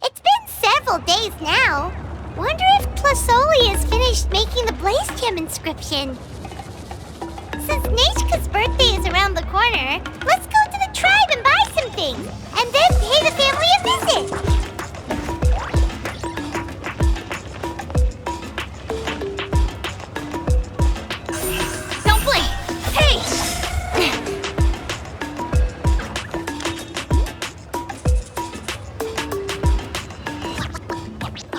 It's been several days now. Wonder if Plasoli has finished making the Blaze Gem inscription. Since Nechka's birthday is around the corner, let's go to the tribe and buy some things, and then pay the family a visit. Don't blink! Hey!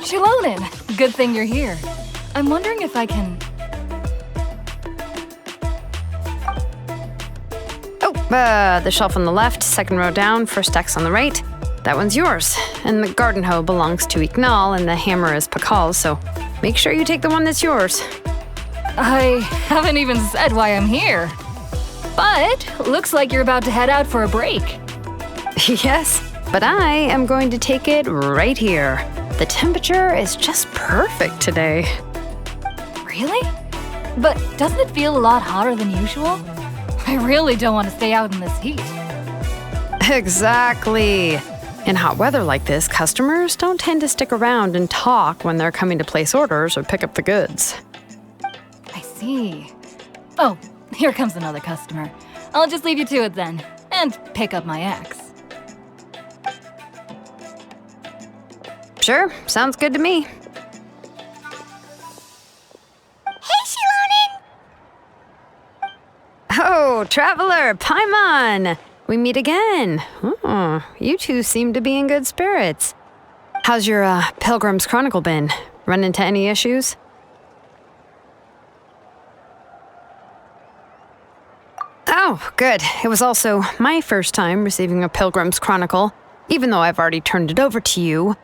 Shilonin, good thing you're here. I'm wondering if I can... The shelf on the left, second row down, first X on the right. That one's yours. And the garden hoe belongs to Ignal, and the hammer is Pakal's, so make sure you take the one that's yours. I haven't even said why I'm here. But looks like you're about to head out for a break. Yes, but I am going to take it right here. The temperature is just perfect today. Really? But doesn't it feel a lot hotter than usual? I really don't want to stay out in this heat. Exactly. In hot weather like this, customers don't tend to stick around and talk when they're coming to place orders or pick up the goods. I see. Oh, here comes another customer. I'll just leave you to it then, and pick up my axe. Sure, sounds good to me. Hey, Shilonin! Oh, Traveler, Paimon! We meet again. Oh, you two seem to be in good spirits. How's your Pilgrim's Chronicle been? Run into any issues? Oh, good. It was also my first time receiving a Pilgrim's Chronicle, even though I've already turned it over to you.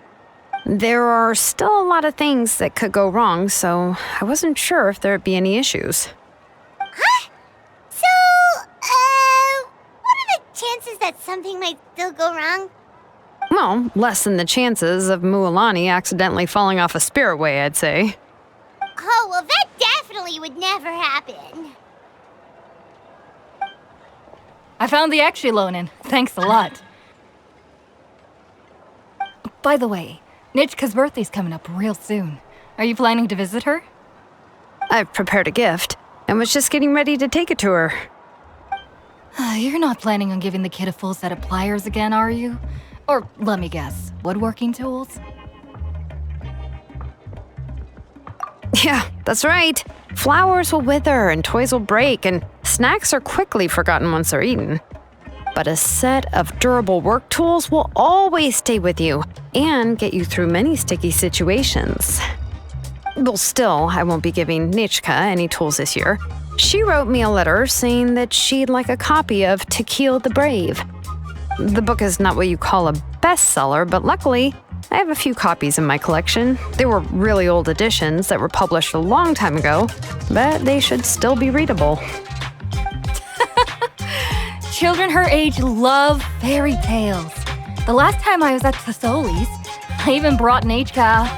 There are still a lot of things that could go wrong, so I wasn't sure if there'd be any issues. Huh? So, what are the chances that something might still go wrong? Well, less than the chances of Mualani accidentally falling off a spiritway, I'd say. Oh, well, that definitely would never happen. I found the axe, Shilonin. Thanks a lot. By the way, Nitchka's birthday's coming up real soon. Are you planning to visit her? I've prepared a gift, and was just getting ready to take it to her. You're not planning on giving the kid a full set of pliers again, are you? Or, let me guess, woodworking tools? Yeah, that's right. Flowers will wither and toys will break, and snacks are quickly forgotten once they're eaten. But a set of durable work tools will always stay with you and get you through many sticky situations. Well, still, I won't be giving Nichka any tools this year. She wrote me a letter saying that she'd like a copy of To Kill the Brave. The book is not what you call a bestseller, but luckily, I have a few copies in my collection. They were really old editions that were published a long time ago, but they should still be readable. Children her age love fairy tales. The last time I was at Tasoli's, I even brought Nechka...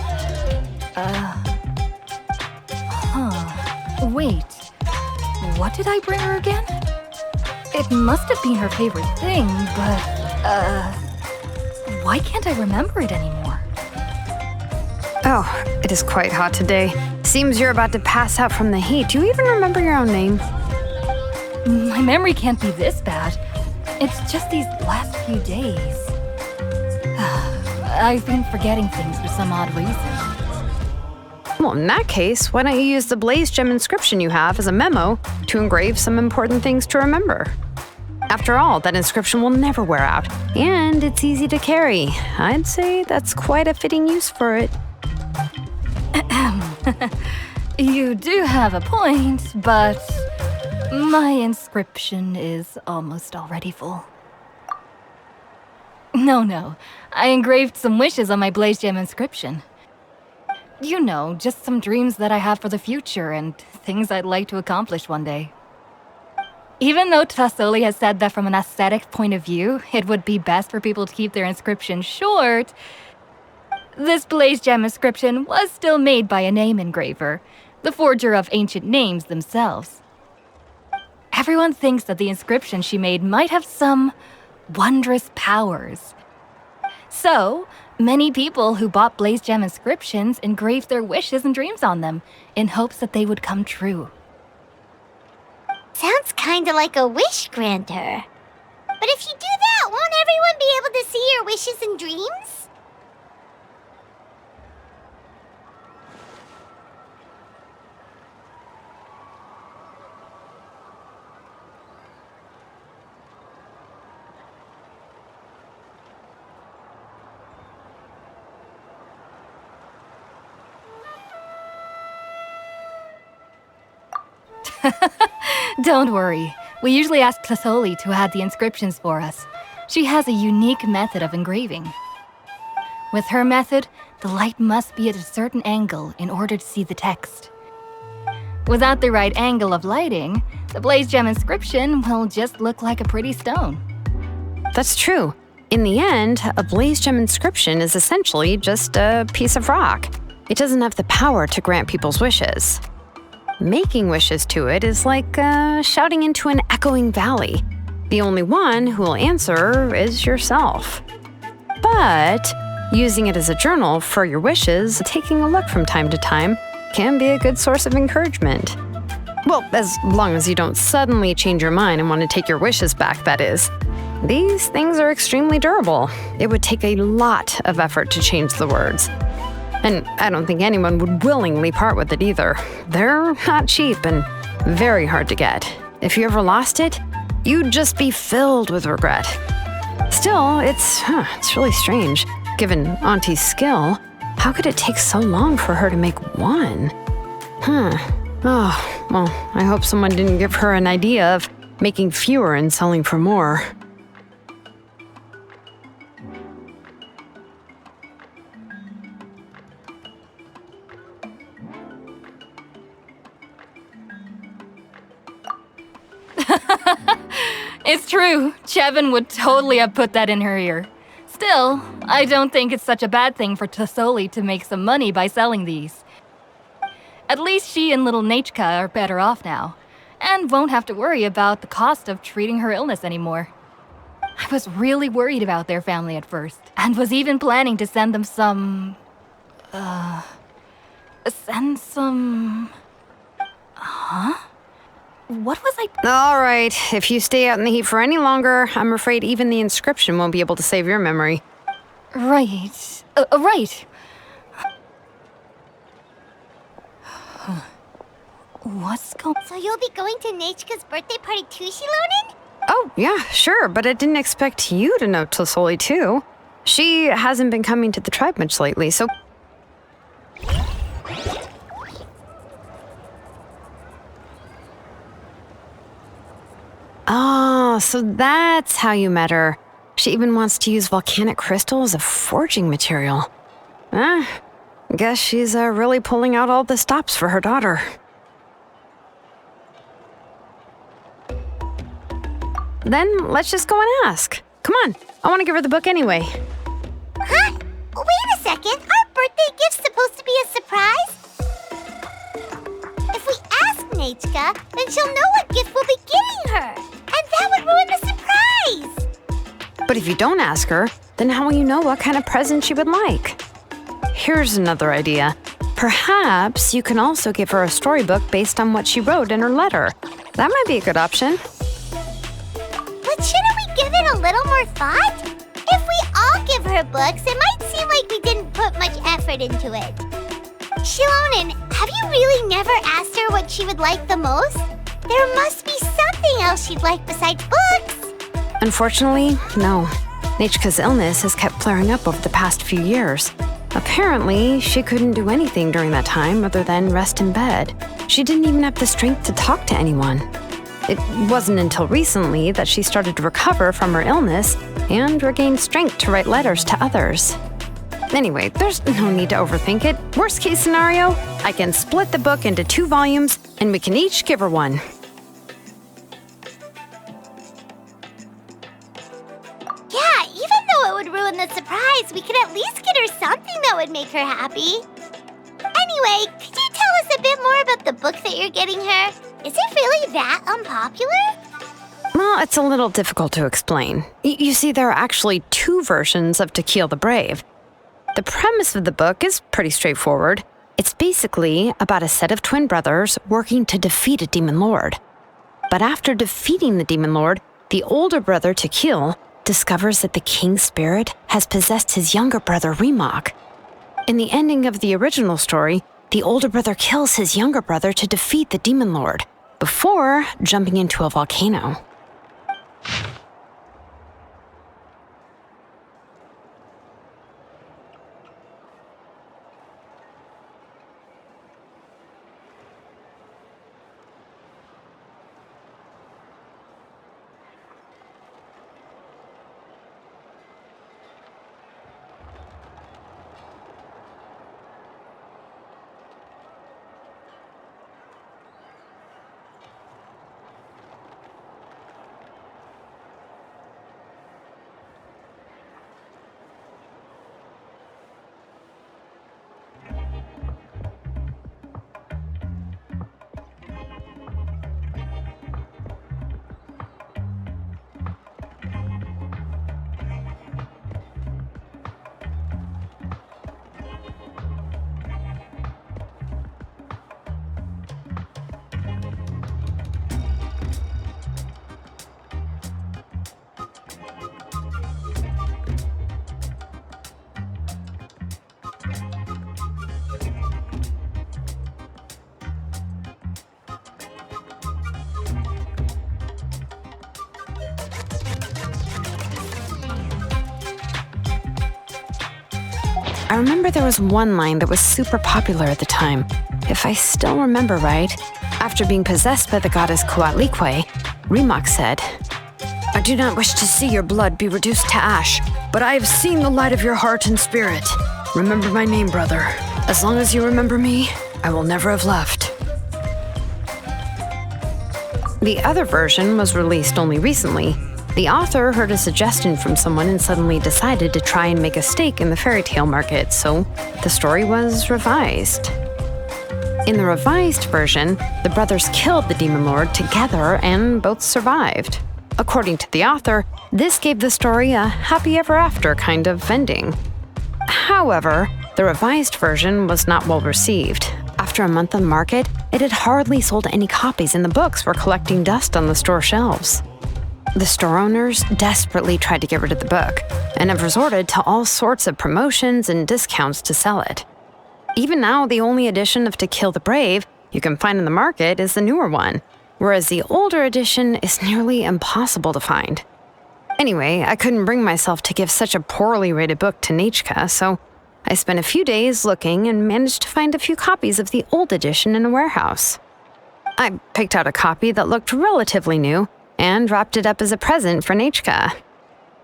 Wait. What did I bring her again? It must have been her favorite thing, but... Why can't I remember it anymore? Oh, it is quite hot today. Seems you're about to pass out from the heat. Do you even remember your own name? My memory can't be this bad. It's just these last few days. I've been forgetting things for some odd reason. Well, in that case, why don't you use the Blaze Gem inscription you have as a memo to engrave some important things to remember? After all, that inscription will never wear out, and it's easy to carry. I'd say that's quite a fitting use for it. You do have a point, but my inscription is almost already full. No, I engraved some wishes on my Blaze Gem inscription. You know, just some dreams that I have for the future and things I'd like to accomplish one day. Even though Tasoli has said that from an aesthetic point of view, it would be best for people to keep their inscription short, this Blaze Gem inscription was still made by a name engraver, the forger of ancient names themselves. Everyone thinks that the inscription she made might have some wondrous powers. So, many people who bought Blaze Gem inscriptions engraved their wishes and dreams on them in hopes that they would come true. Sounds kinda like a wish granter. But if you do that, won't everyone be able to see your wishes and dreams? Don't worry. We usually ask Tlasoli to add the inscriptions for us. She has a unique method of engraving. With her method, the light must be at a certain angle in order to see the text. Without the right angle of lighting, the Blaze Gem inscription will just look like a pretty stone. That's true. In the end, a Blaze Gem inscription is essentially just a piece of rock. It doesn't have the power to grant people's wishes. Making wishes to it is like shouting into an echoing valley. The only one who will answer is yourself. But using it as a journal for your wishes, taking a look from time to time, can be a good source of encouragement. Well, as long as you don't suddenly change your mind and want to take your wishes back, that is. These things are extremely durable. It would take a lot of effort to change the words. And I don't think anyone would willingly part with it either. They're not cheap and very hard to get. If you ever lost it, you'd just be filled with regret. Still, it's really strange. Given Auntie's skill, how could it take so long for her to make one? Oh, well, I hope someone didn't give her an idea of making fewer and selling for more. It's true. Chevin would totally have put that in her ear. Still, I don't think it's such a bad thing for Tlasoli to make some money by selling these. At least she and little Nachka are better off now, and won't have to worry about the cost of treating her illness anymore. I was really worried about their family at first, and was even planning to send them some... What was I... All right, if you stay out in the heat for any longer, I'm afraid even the inscription won't be able to save your memory. Right. Right. What's going... So you'll be going to Nachka's birthday party too, Shilonen? Oh, yeah, sure, but I didn't expect you to know Tlasoli too. She hasn't been coming to the tribe much lately, so... Oh, so that's how you met her. She even wants to use volcanic crystal as a forging material. Guess she's really pulling out all the stops for her daughter. Then let's just go and ask. Come on, I want to give her the book anyway. Huh? Wait a second, our birthday gift's supposed to be a surprise? If we ask Nachka, then she'll know what gift we'll be getting her. And that would ruin the surprise! But if you don't ask her, then how will you know what kind of present she would like? Here's another idea. Perhaps you can also give her a storybook based on what she wrote in her letter. That might be a good option. But shouldn't we give it a little more thought? If we all give her books, it might seem like we didn't put much effort into it. Shilonen, have you really never asked her what she would like the most? There must be something else she'd like besides books. Unfortunately, no. Nachka's illness has kept flaring up over the past few years. Apparently, she couldn't do anything during that time other than rest in bed. She didn't even have the strength to talk to anyone. It wasn't until recently that she started to recover from her illness and regained strength to write letters to others. Anyway, there's no need to overthink it. Worst case scenario, I can split the book into 2 volumes and we can each give her one. Yeah, even though it would ruin the surprise, we could at least get her something that would make her happy. Anyway, could you tell us a bit more about the book that you're getting her? Is it really that unpopular? Well, it's a little difficult to explain. You see, there are actually two versions of To Kill the Brave. The premise of the book is pretty straightforward. It's basically about a set of twin brothers working to defeat a demon lord. But after defeating the demon lord, the older brother, To Kill, discovers that the king's spirit has possessed his younger brother, Remok. In the ending of the original story, the older brother kills his younger brother to defeat the demon lord, before jumping into a volcano. I remember there was one line that was super popular at the time. If I still remember right, after being possessed by the goddess Coatlicue, Remok said, "I do not wish to see your blood be reduced to ash, but I have seen the light of your heart and spirit. Remember my name, brother. As long as you remember me, I will never have left." The other version was released only recently. The author heard a suggestion from someone and suddenly decided to try and make a stake in the fairy tale market, so the story was revised. In the revised version, the brothers killed the demon lord together and both survived. According to the author, this gave the story a happy ever after kind of ending. However, the revised version was not well received. After a month on the market, it had hardly sold any copies and the books were collecting dust on the store shelves. The store owners desperately tried to get rid of the book and have resorted to all sorts of promotions and discounts to sell it. Even now, the only edition of To Kill the Brave you can find in the market is the newer one, whereas the older edition is nearly impossible to find. Anyway, I couldn't bring myself to give such a poorly rated book to Nechka, so I spent a few days looking and managed to find a few copies of the old edition in a warehouse. I picked out a copy that looked relatively new and wrapped it up as a present for Nechka.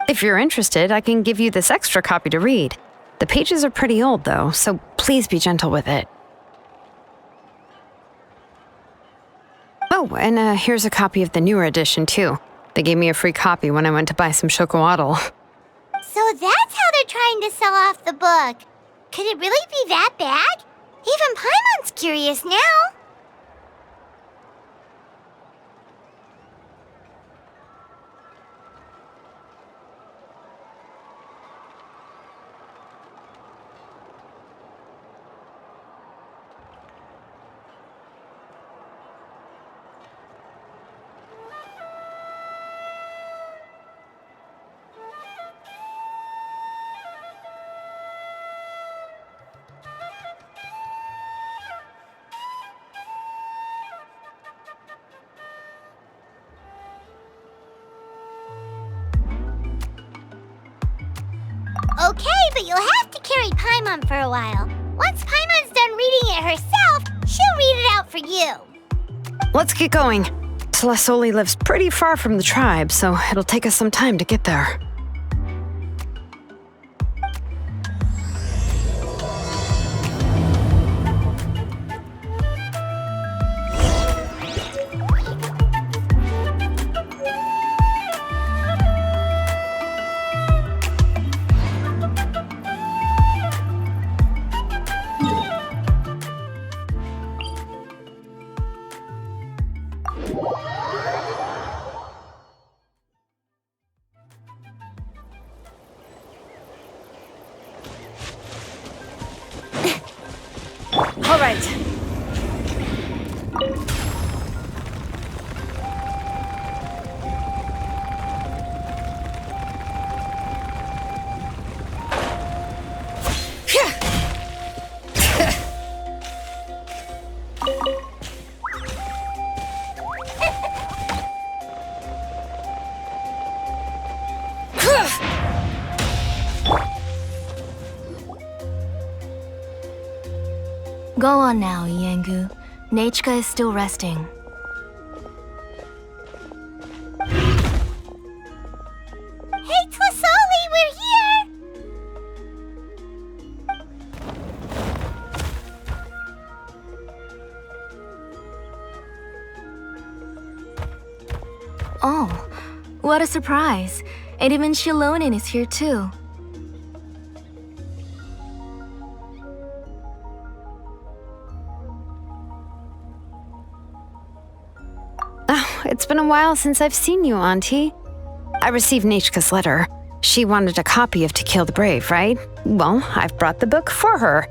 If you're interested, I can give you this extra copy to read. The pages are pretty old, though, so please be gentle with it. Oh, and here's a copy of the newer edition, too. They gave me a free copy when I went to buy some chocolatl. So that's how they're trying to sell off the book. Could it really be that bad? Even Paimon's curious now. Okay, but you'll have to carry Paimon for a while. Once Paimon's done reading it herself, she'll read it out for you. Let's get going. Tlasoli lives pretty far from the tribe, so it'll take us some time to get there. All right. Go on now, Iengu. Nechka is still resting. Hey, Tlasoli, we're here! Oh, what a surprise. And even Shilonin is here too. It's been a while since I've seen you, Auntie. I received Nechka's letter. She wanted a copy of To Kill the Brave, right? Well, I've brought the book for her.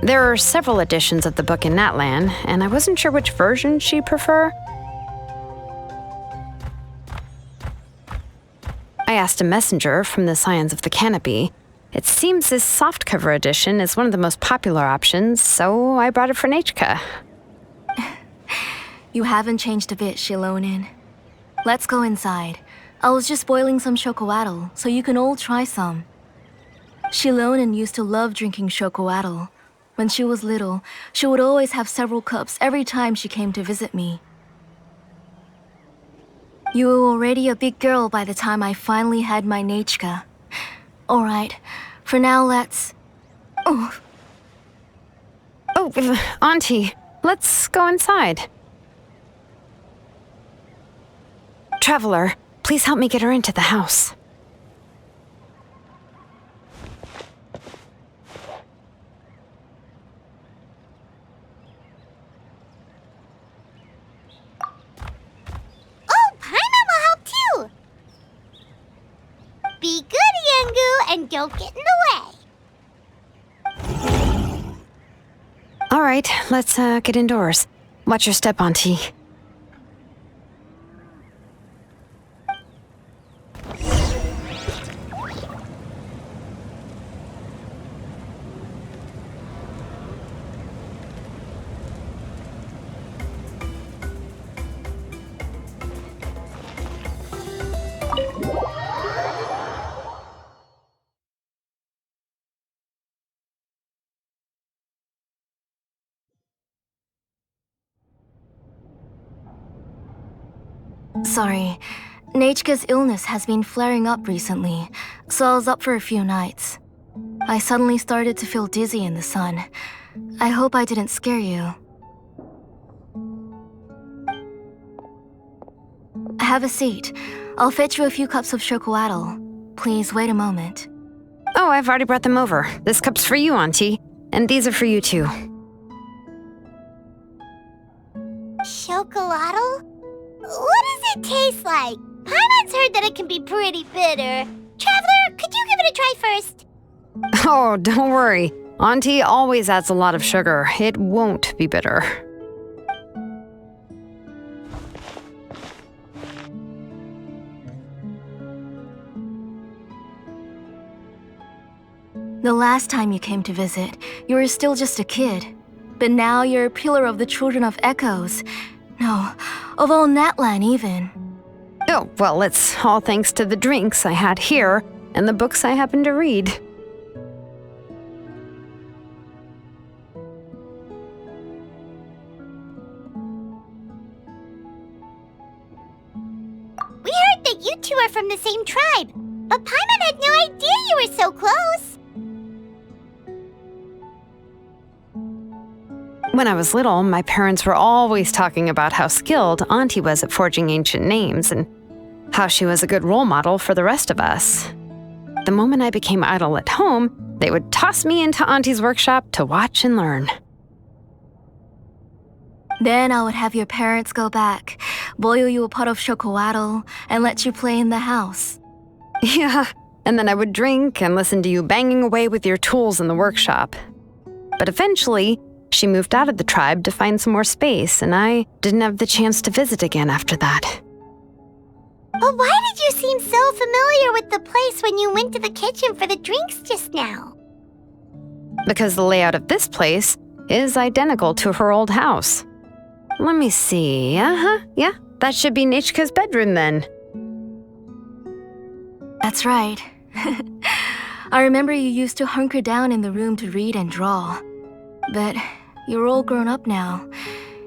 There are several editions of the book in Natlan, and I wasn't sure which version she'd prefer. I asked a messenger from the Scions of the Canopy. It seems this softcover edition is one of the most popular options, so I brought it for Nechka. You haven't changed a bit, Shilonin. Let's go inside. I was just boiling some chocoatl, so you can all try some. Shilonin used to love drinking chocoatl. When she was little, she would always have several cups every time she came to visit me. You were already a big girl by the time I finally had my Nechka. Alright, for now let's... Oh, Auntie, let's go inside. Traveler, please help me get her into the house. Oh, Paimon will help too! Be good, Iengu, and don't get in the way. All right, let's get indoors. Watch your step, Auntie. Sorry. Nechka's illness has been flaring up recently, so I was up for a few nights. I suddenly started to feel dizzy in the sun. I hope I didn't scare you. Have a seat. I'll fetch you a few cups of chocoatl. Please wait a moment. Oh, I've already brought them over. This cup's for you, Auntie. And these are for you, too. Chocolatl? What does it taste like? Paimon's heard that it can be pretty bitter. Traveler, could you give it a try first? Oh, don't worry. Auntie always adds a lot of sugar. It won't be bitter. The last time you came to visit, you were still just a kid. But now you're a pillar of the Children of Echoes. No, of all Natlan even. Oh, well, it's all thanks to the drinks I had here and the books I happened to read. We heard that you two are from the same tribe, but Paimon had no idea you were so close. When I was little, my parents were always talking about how skilled Auntie was at forging ancient names and how she was a good role model for the rest of us. The moment I became idle at home, they would toss me into Auntie's workshop to watch and learn. Then I would have your parents go back, boil you a pot of chocoatl, and let you play in the house. Yeah, and then I would drink and listen to you banging away with your tools in the workshop. But eventually, she moved out of the tribe to find some more space, and I didn't have the chance to visit again after that. But why did you seem so familiar with the place when you went to the kitchen for the drinks just now? Because the layout of this place is identical to her old house. Let me see. Yeah, that should be Nechka's bedroom then. That's right. I remember you used to hunker down in the room to read and draw. But you're all grown up now.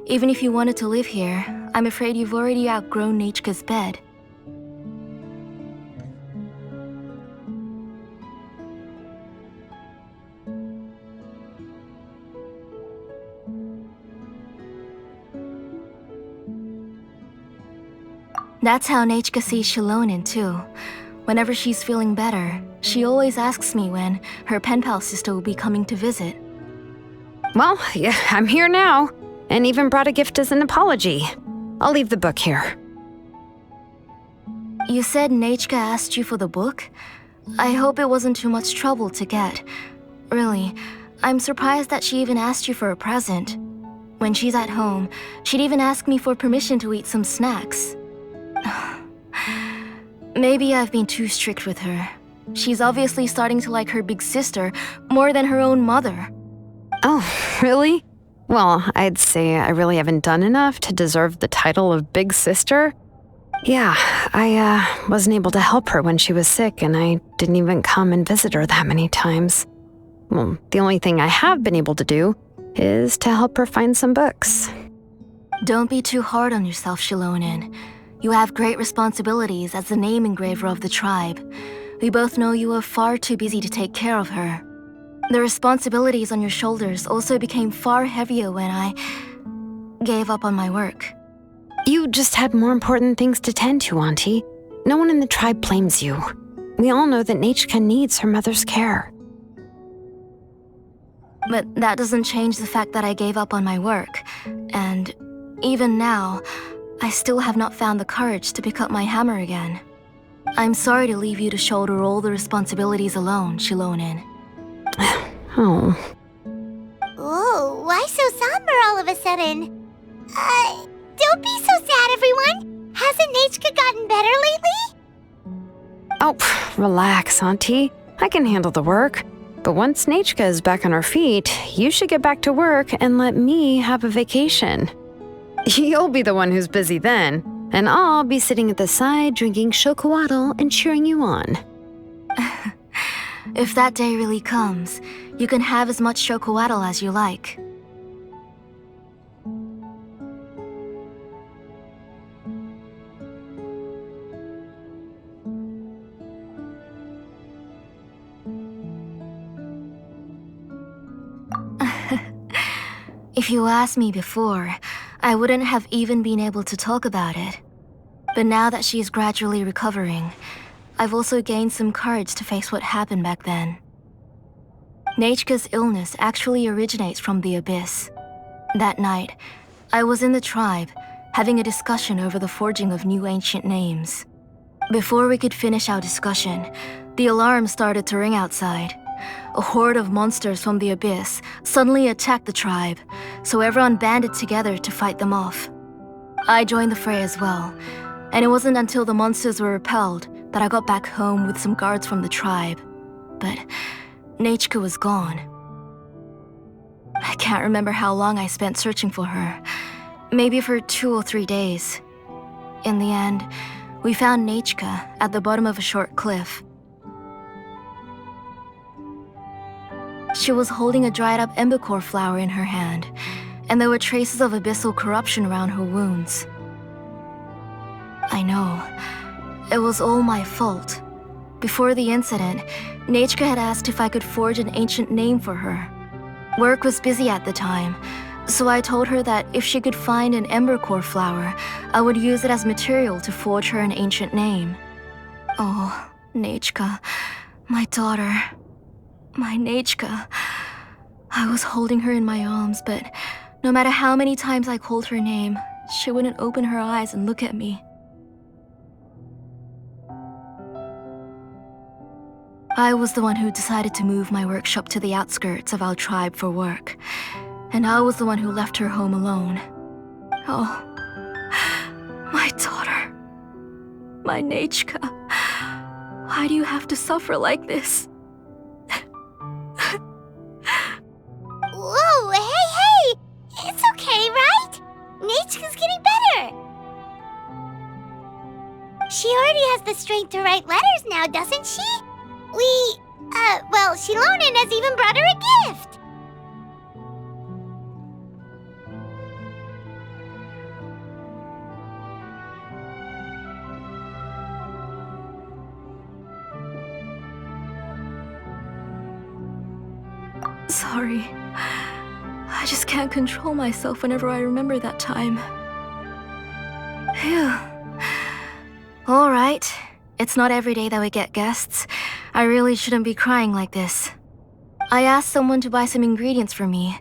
Even if you wanted to live here, I'm afraid you've already outgrown Nechka's bed. That's how Nechka sees Shilonen too. Whenever she's feeling better, she always asks me when her pen pal sister will be coming to visit. Well, yeah, I'm here now, and even brought a gift as an apology. I'll leave the book here. You said Nechka asked you for the book? I hope it wasn't too much trouble to get. Really, I'm surprised that she even asked you for a present. When she's at home, she'd even ask me for permission to eat some snacks. Maybe I've been too strict with her. She's obviously starting to like her big sister more than her own mother. Oh, really? Well, I'd say I really haven't done enough to deserve the title of big sister. Yeah, I wasn't able to help her when she was sick, and I didn't even come and visit her that many times. Well, the only thing I have been able to do is to help her find some books. Don't be too hard on yourself, Shilonen. You have great responsibilities as the name engraver of the tribe. We both know you are far too busy to take care of her. The responsibilities on your shoulders also became far heavier when I gave up on my work. You just had more important things to tend to, Auntie. No one in the tribe blames you. We all know that Nechka needs her mother's care. But that doesn't change the fact that I gave up on my work. And even now, I still have not found the courage to pick up my hammer again. I'm sorry to leave you to shoulder all the responsibilities alone, Shilonen. Oh. Ooh, why so somber all of a sudden? Don't be so sad, everyone. Hasn't Nechka gotten better lately? Oh, relax, Auntie. I can handle the work. But once Nechka is back on her feet, you should get back to work and let me have a vacation. You'll be the one who's busy then, and I'll be sitting at the side drinking chocolatl and cheering you on. If that day really comes, you can have as much chocolatl as you like. If you asked me before, I wouldn't have even been able to talk about it. But now that she is gradually recovering, I've also gained some courage to face what happened back then. Nechka's illness actually originates from the Abyss. That night, I was in the tribe, having a discussion over the forging of new ancient names. Before we could finish our discussion, the alarm started to ring outside. A horde of monsters from the Abyss suddenly attacked the tribe, so everyone banded together to fight them off. I joined the fray as well, and it wasn't until the monsters were repelled that I got back home with some guards from the tribe. But Nechka was gone. I can't remember how long I spent searching for her, maybe for 2 or 3 days. In the end, we found Nechka at the bottom of a short cliff. She was holding a dried-up embercore flower in her hand, and there were traces of abyssal corruption around her wounds. I know. It was all my fault. Before the incident, Nechka had asked if I could forge an ancient name for her. Work was busy at the time, so I told her that if she could find an embercore flower, I would use it as material to forge her an ancient name. Oh, Nechka, my daughter. My Nechka. I was holding her in my arms, but no matter how many times I called her name, she wouldn't open her eyes and look at me. I was the one who decided to move my workshop to the outskirts of our tribe for work. And I was the one who left her home alone. Oh, my daughter. My Nechka. Why do you have to suffer like this? Whoa, hey! It's okay, right? Nechka's getting better. She already has the strength to write letters now, doesn't she? Well, Shilonen has even brought her a gift. Sorry. I just can't control myself whenever I remember that time. Phew. All right. It's not every day that we get guests. I really shouldn't be crying like this. I asked someone to buy some ingredients for me.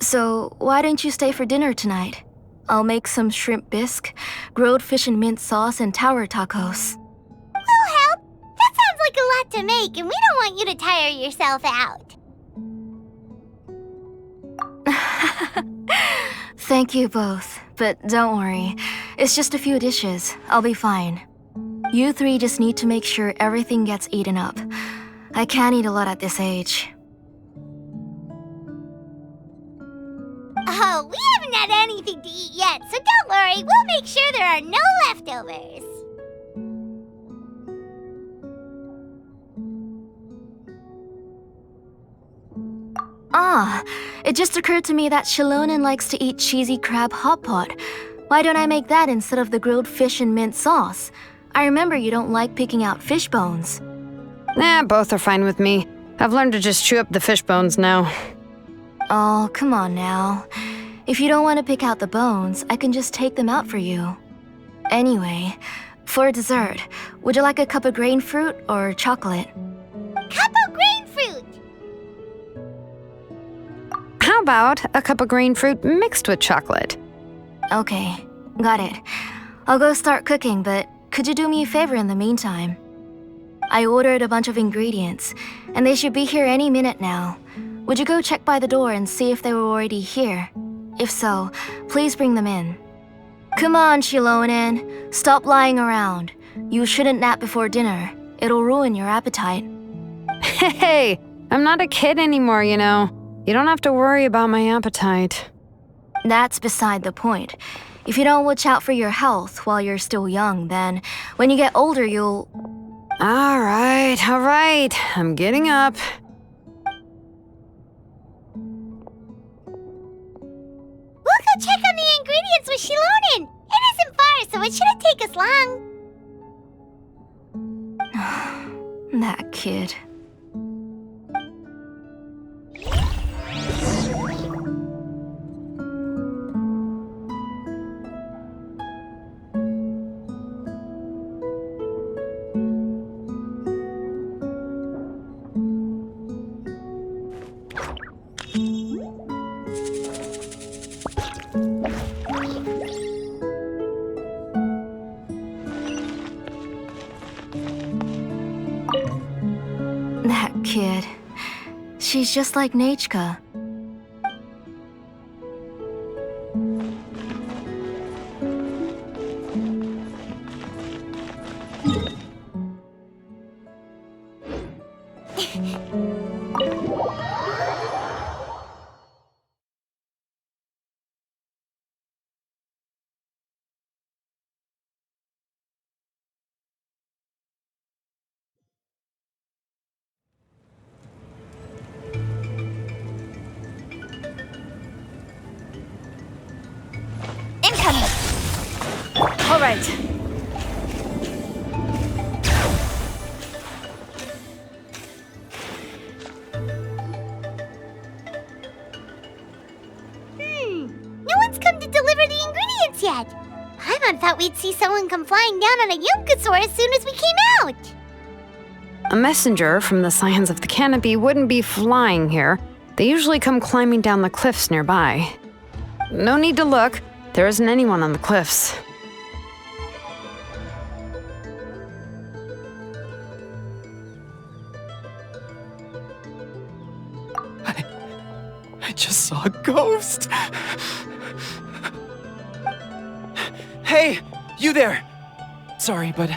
So why don't you stay for dinner tonight? I'll make some shrimp bisque, grilled fish and mint sauce, and tower tacos. We'll help. That sounds like a lot to make, and we don't want you to tire yourself out. Thank you both, but don't worry. It's just a few dishes. I'll be fine. You three just need to make sure everything gets eaten up. I can't eat a lot at this age. Oh, we haven't had anything to eat yet, so don't worry. We'll make sure there are no leftovers. Ah, it just occurred to me that Shilonen likes to eat cheesy crab hot pot. Why don't I make that instead of the grilled fish and mint sauce? I remember you don't like picking out fish bones. Both are fine with me. I've learned to just chew up the fish bones now. Oh, come on now. If you don't want to pick out the bones, I can just take them out for you. Anyway, for dessert, would you like a cup of grain fruit or chocolate? Cup of grain fruit! How about a cup of green fruit mixed with chocolate? Okay, got it. I'll go start cooking, but could you do me a favor in the meantime? I ordered a bunch of ingredients, and they should be here any minute now. Would you go check by the door and see if they were already here? If so, please bring them in. Come on, Shilonen. Stop lying around. You shouldn't nap before dinner. It'll ruin your appetite. Hey, I'm not a kid anymore, you know. You don't have to worry about my appetite. That's beside the point. If you don't watch out for your health while you're still young, then when you get older, you'll... All right. I'm getting up. We'll go check on the ingredients with Shilonen. It isn't far, so it shouldn't take us long. That kid. That kid. She's just like Nechka. All right. No one's come to deliver the ingredients yet. Paimon thought we'd see someone come flying down on a Yunkasaur as soon as we came out. A messenger from the Scions of the Canopy wouldn't be flying here. They usually come climbing down the cliffs nearby. No need to look. There isn't anyone on the cliffs. I just saw a ghost. Hey, you there! Sorry, but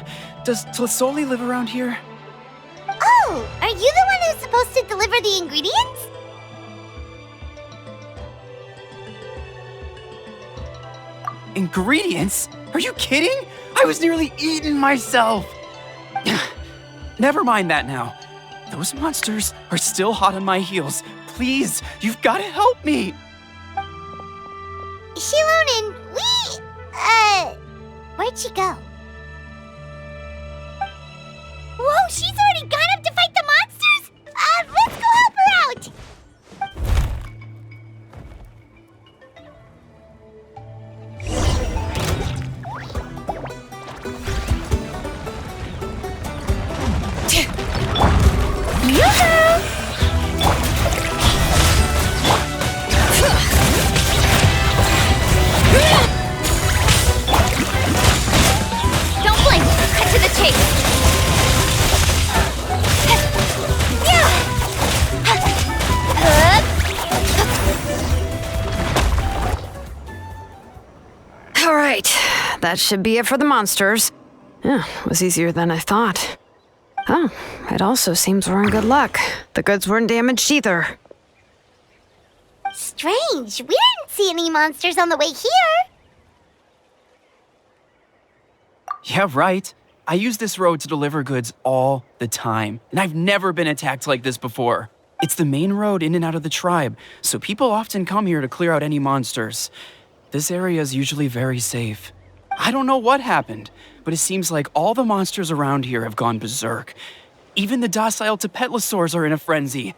does Tlasoli live around here? Oh, are you the one who's supposed to deliver the ingredients? Ingredients? Are you kidding? I was nearly eating myself. Never mind that now. Those monsters are still hot on my heels. Please, you've got to help me. Shilonin, where'd she go? Whoa, she's already gone up to fight the monsters? Let's go help her out! Yoo-hoo! Don't blink! Cut to the chase! All right, that should be it for the monsters. Yeah, it was easier than I thought. Oh, it also seems we're in good luck. The goods weren't damaged either. Strange. We didn't see any monsters on the way here. Yeah, right. I use this road to deliver goods all the time, and I've never been attacked like this before. It's the main road in and out of the tribe, so people often come here to clear out any monsters. This area is usually very safe. I don't know what happened, but it seems like all the monsters around here have gone berserk. Even the docile Tepetlosaurs are in a frenzy.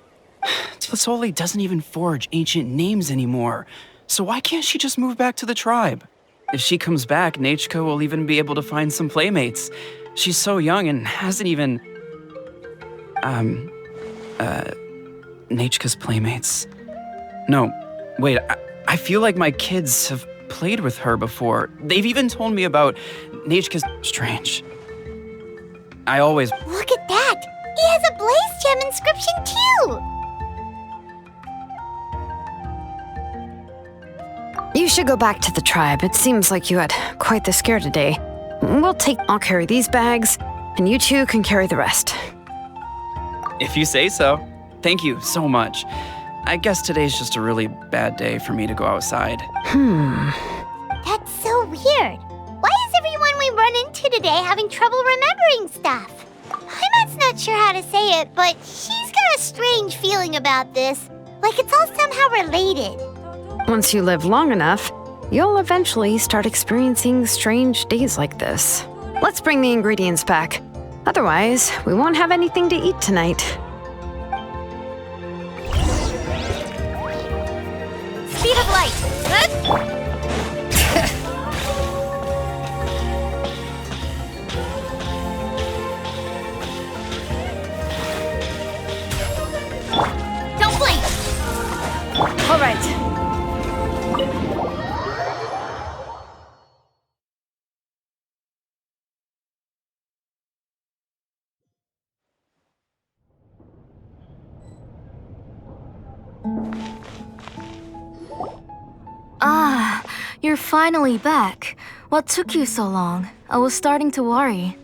Tlasoli doesn't even forge ancient names anymore, so why can't she just move back to the tribe? If she comes back, Nechka will even be able to find some playmates. She's so young and hasn't even... Nechka's playmates. No, wait, I feel like my kids have played with her before. They've even told me about Nechka's... Strange. I always... Look at that! He has a Blaze Gem inscription too! You should go back to the tribe. It seems like you had quite the scare today. I'll carry these bags, and you two can carry the rest. If you say so. Thank you so much. I guess today's just a really bad day for me to go outside. That's so weird. Why is everyone we run into today having trouble remembering stuff? Paimon's not sure how to say it, but she's got a strange feeling about this. Like it's all somehow related. Once you live long enough, you'll eventually start experiencing strange days like this. Let's bring the ingredients back. Otherwise, we won't have anything to eat tonight. Speed of light. Don't blink. All right. Ah, you're finally back. What took you so long? I was starting to worry.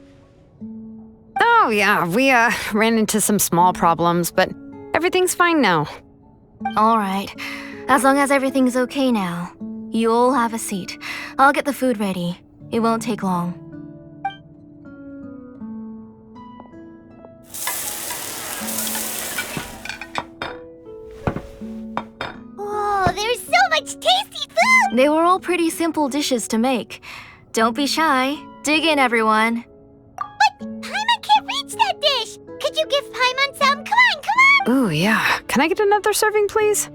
Oh, yeah, we ran into some small problems, but everything's fine now. All right. As long as everything's okay now. You all have a seat. I'll get the food ready. It won't take long. Whoa, there's so much tasty food! They were all pretty simple dishes to make. Don't be shy. Dig in, everyone. But Paimon can't reach that dish! Could you give Paimon some? Come on, come on! Ooh, yeah. Can I get another serving, please?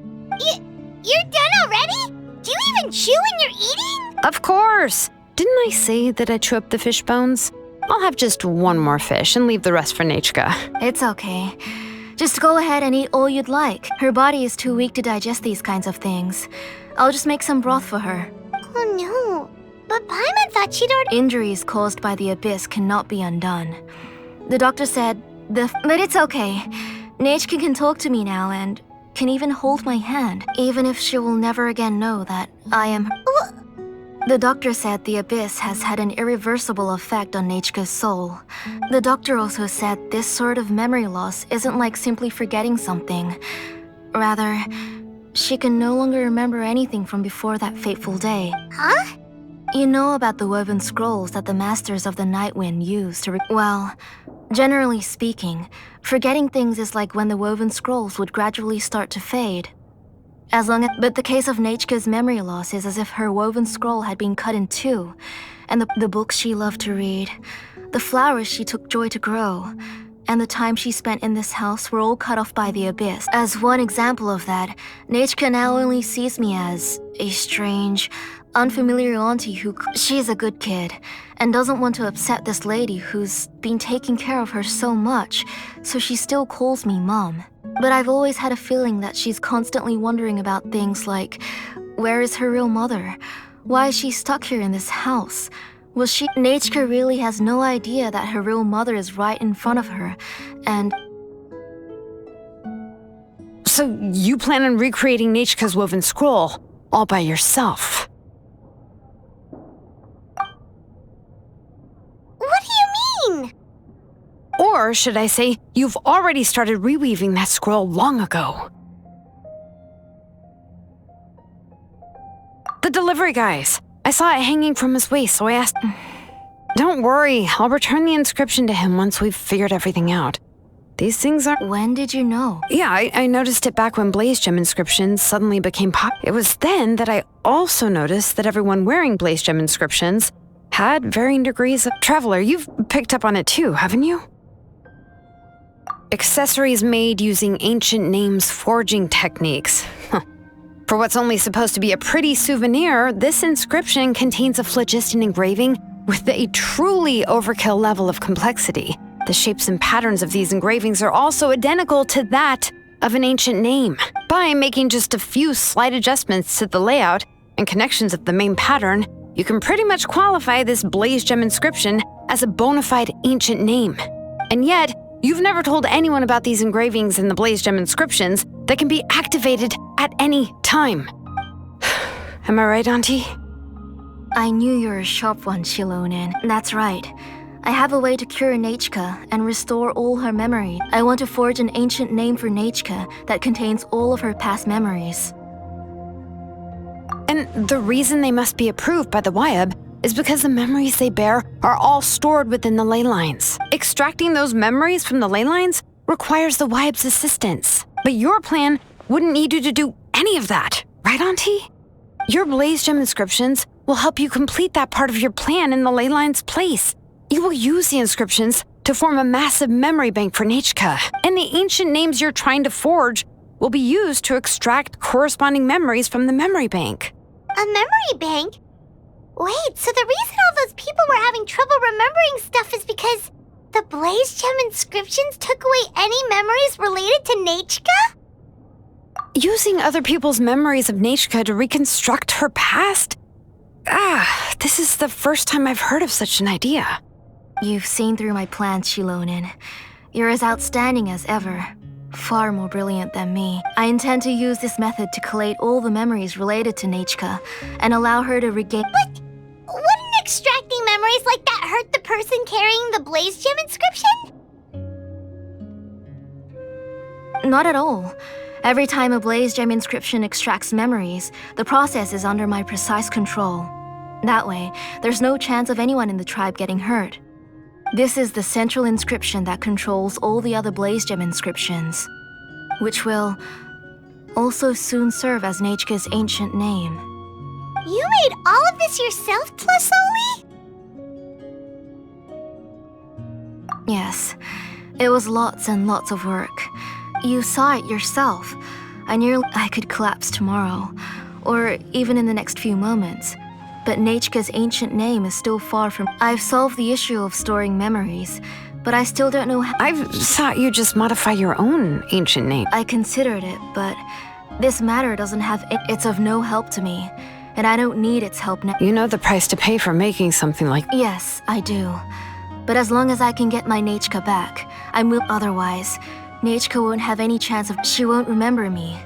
You're done already? Do you even chew when you're eating? Of course! Didn't I say that I chew up the fish bones? I'll have just one more fish and leave the rest for Nechka. It's okay. Just go ahead and eat all you'd like. Her body is too weak to digest these kinds of things. I'll just make some broth for her. Oh no. But Paimon thought she'd already... Injuries caused by the abyss cannot be undone. The doctor said but it's okay. Nechka can talk to me now, and can even hold my hand, even if she will never again know that I am her. The doctor said the abyss has had an irreversible effect on Nechka's soul. The doctor also said this sort of memory loss isn't like simply forgetting something. Rather, she can no longer remember anything from before that fateful day. Huh? You know about the woven scrolls that the Masters of the Night Wind use to well, generally speaking, forgetting things is like when the woven scrolls would gradually start to fade. But the case of Nechka's memory loss is as if her woven scroll had been cut in two, and the books she loved to read, the flowers she took joy to grow, and the time she spent in this house were all cut off by the abyss. As one example of that, Nechka now only sees me as a strange, unfamiliar auntie she's a good kid, and doesn't want to upset this lady who's been taking care of her so much, so she still calls me Mom. But I've always had a feeling that she's constantly wondering about things like, where is her real mother? Why is she stuck here in this house? Nechka really has no idea that her real mother is right in front of her, and... So you plan on recreating Nechka's woven scroll all by yourself? What do you mean? Or should I say, you've already started reweaving that scroll long ago. The delivery guys. I saw it hanging from his waist, so I asked... Don't worry, I'll return the inscription to him once we've figured everything out. These things are... When did you know? Yeah, I noticed it back when Blaze Gem inscriptions suddenly became pop. It was then that I also noticed that everyone wearing Blaze Gem inscriptions had varying degrees of... Traveler, you've picked up on it too, haven't you? Accessories made using ancient names forging techniques. For what's only supposed to be a pretty souvenir, this inscription contains a phlogiston engraving with a truly overkill level of complexity. The shapes and patterns of these engravings are also identical to that of an ancient name. By making just a few slight adjustments to the layout and connections of the main pattern, you can pretty much qualify this Blaze Gem inscription as a bona fide ancient name. And yet, you've never told anyone about these engravings in the Blaze Gem inscriptions that can be activated at any time. Am I right, Auntie? I knew you were a sharp one, Shilonen. That's right. I have a way to cure Nechka and restore all her memory. I want to forge an ancient name for Nechka that contains all of her past memories. And the reason they must be approved by the Wyab is because the memories they bear are all stored within the ley lines. Extracting those memories from the ley lines requires the Wyab's assistance. But your plan wouldn't need you to do any of that, right, Auntie? Your Blaze Gem inscriptions will help you complete that part of your plan in the ley line's place. You will use the inscriptions to form a massive memory bank for Nechka, and the ancient names you're trying to forge will be used to extract corresponding memories from the memory bank. A memory bank? Wait, so the reason all those people were having trouble remembering stuff is because the Blaze Gem inscriptions took away any memories related to Nechka? Using other people's memories of Nechka to reconstruct her past? This is the first time I've heard of such an idea. You've seen through my plans, Shilonen. You're as outstanding as ever. Far more brilliant than me. I intend to use this method to collate all the memories related to Nechka and allow her to regain— But wouldn't extracting memories like that hurt the person carrying the Blaze Gem inscription? Not at all. Every time a Blaze Gem inscription extracts memories, the process is under my precise control. That way, there's no chance of anyone in the tribe getting hurt. This is the central inscription that controls all the other Blaze Gem inscriptions, which will also soon serve as Nechka's ancient name. You made all of this yourself, Plusoli? Yes, it was lots and lots of work. You saw it yourself. I could collapse tomorrow, or even in the next few moments. But Nechka's ancient name is still far from— I've solved the issue of storing memories, but I still don't know how— I thought you just modify your own ancient name. I considered it, but this matter doesn't have— It's of no help to me, and I don't need its help now. You know the price to pay for making something like— Yes, I do. But as long as I can get my Nechka back, I will— Otherwise, Nechka won't have any chance of. She won't remember me.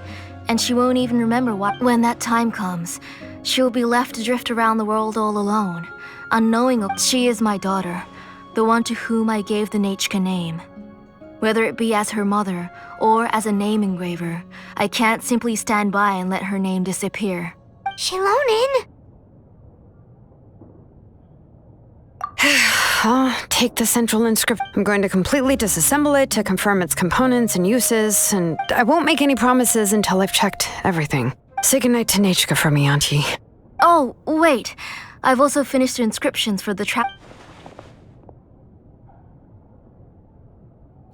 And she won't even remember what. When that time comes, she will be left to drift around the world all alone, unknowing she is my daughter, the one to whom I gave the Nechka name. Whether it be as her mother or as a name engraver, I can't simply stand by and let her name disappear. Shilonin! I'll take the central inscription. I'm going to completely disassemble it to confirm its components and uses, and I won't make any promises until I've checked everything. Say goodnight to Nechka for me, Auntie. Oh, wait. I've also finished the inscriptions for the trap.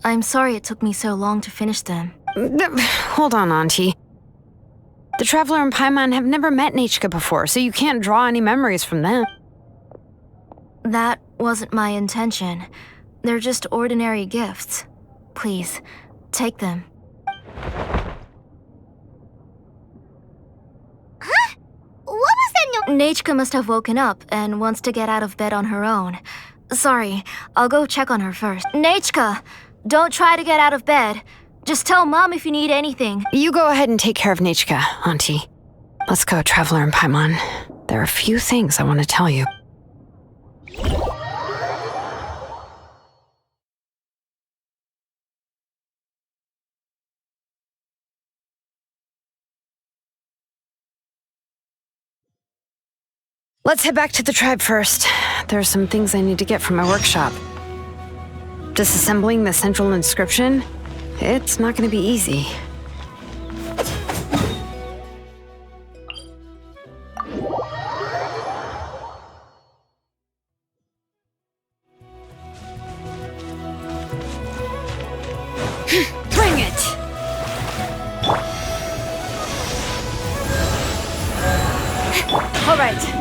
I'm sorry it took me so long to finish them. Hold on, Auntie. The Traveler and Paimon have never met Nechka before, so you can't draw any memories from them. That wasn't my intention. They're just ordinary gifts. Please, take them. Huh? What was that no- Nechka must have woken up and wants to get out of bed on her own. Sorry, I'll go check on her first. Nechka! Don't try to get out of bed. Just tell Mom if you need anything. You go ahead and take care of Nechka, Auntie. Let's go, Traveler and Paimon. There are a few things I want to tell you. Let's head back to the tribe first. There are some things I need to get from my workshop. Disassembling the central inscription? It's not going to be easy. Bring it! All right.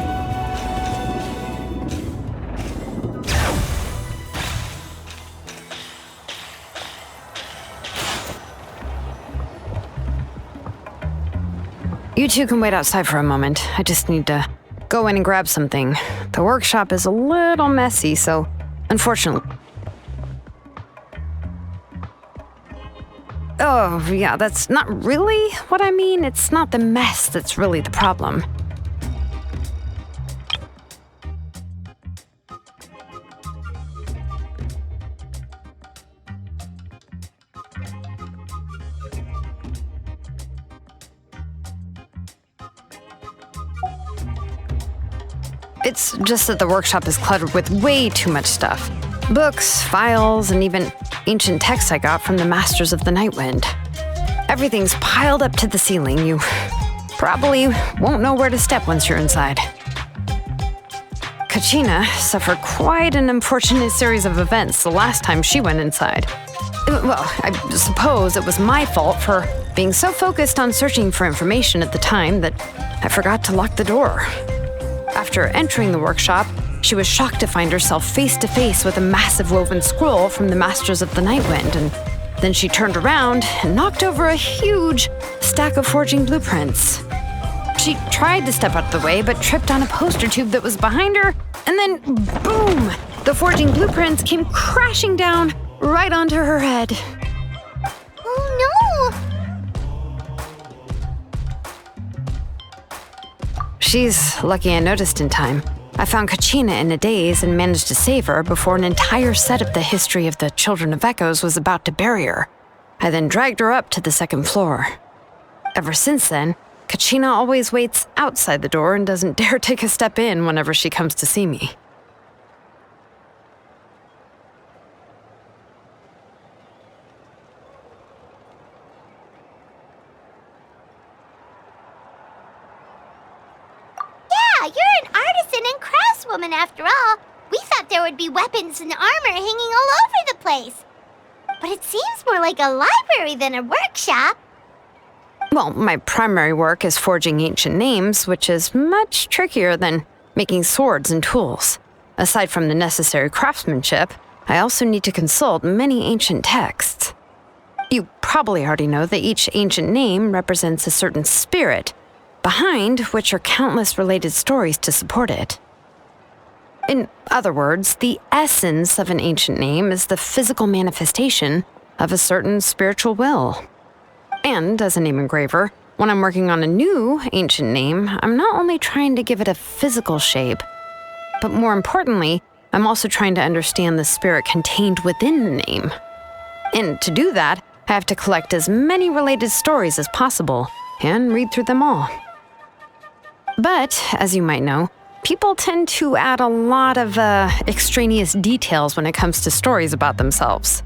You two can wait outside for a moment. I just need to go in and grab something. The workshop is a little messy, so unfortunately... Oh, yeah, that's not really what I mean. It's not the mess that's really the problem. It's just that the workshop is cluttered with way too much stuff. Books, files, and even ancient texts I got from the Masters of the Nightwind. Everything's piled up to the ceiling. You probably won't know where to step once you're inside. Kachina suffered quite an unfortunate series of events the last time she went inside. Well, I suppose it was my fault for being so focused on searching for information at the time that I forgot to lock the door. After entering the workshop, she was shocked to find herself face to face with a massive woven scroll from the Masters of the Nightwind, and then she turned around and knocked over a huge stack of forging blueprints. She tried to step out of the way, but tripped on a poster tube that was behind her, and then boom! The forging blueprints came crashing down right onto her head. Oh no! She's lucky I noticed in time. I found Kachina in a daze and managed to save her before an entire set of the history of the Children of Echoes was about to bury her. I then dragged her up to the second floor. Ever since then, Kachina always waits outside the door and doesn't dare take a step in whenever she comes to see me. Yeah, you're an artisan and craftswoman after all. We thought there would be weapons and armor hanging all over the place. But it seems more like a library than a workshop. Well, my primary work is forging ancient names, which is much trickier than making swords and tools. Aside from the necessary craftsmanship, I also need to consult many ancient texts. You probably already know that each ancient name represents a certain spirit, behind which are countless related stories to support it. In other words, the essence of an ancient name is the physical manifestation of a certain spiritual will. And as a name engraver, when I'm working on a new ancient name, I'm not only trying to give it a physical shape, but more importantly, I'm also trying to understand the spirit contained within the name. And to do that, I have to collect as many related stories as possible and read through them all. But, as you might know, people tend to add a lot of extraneous details when it comes to stories about themselves.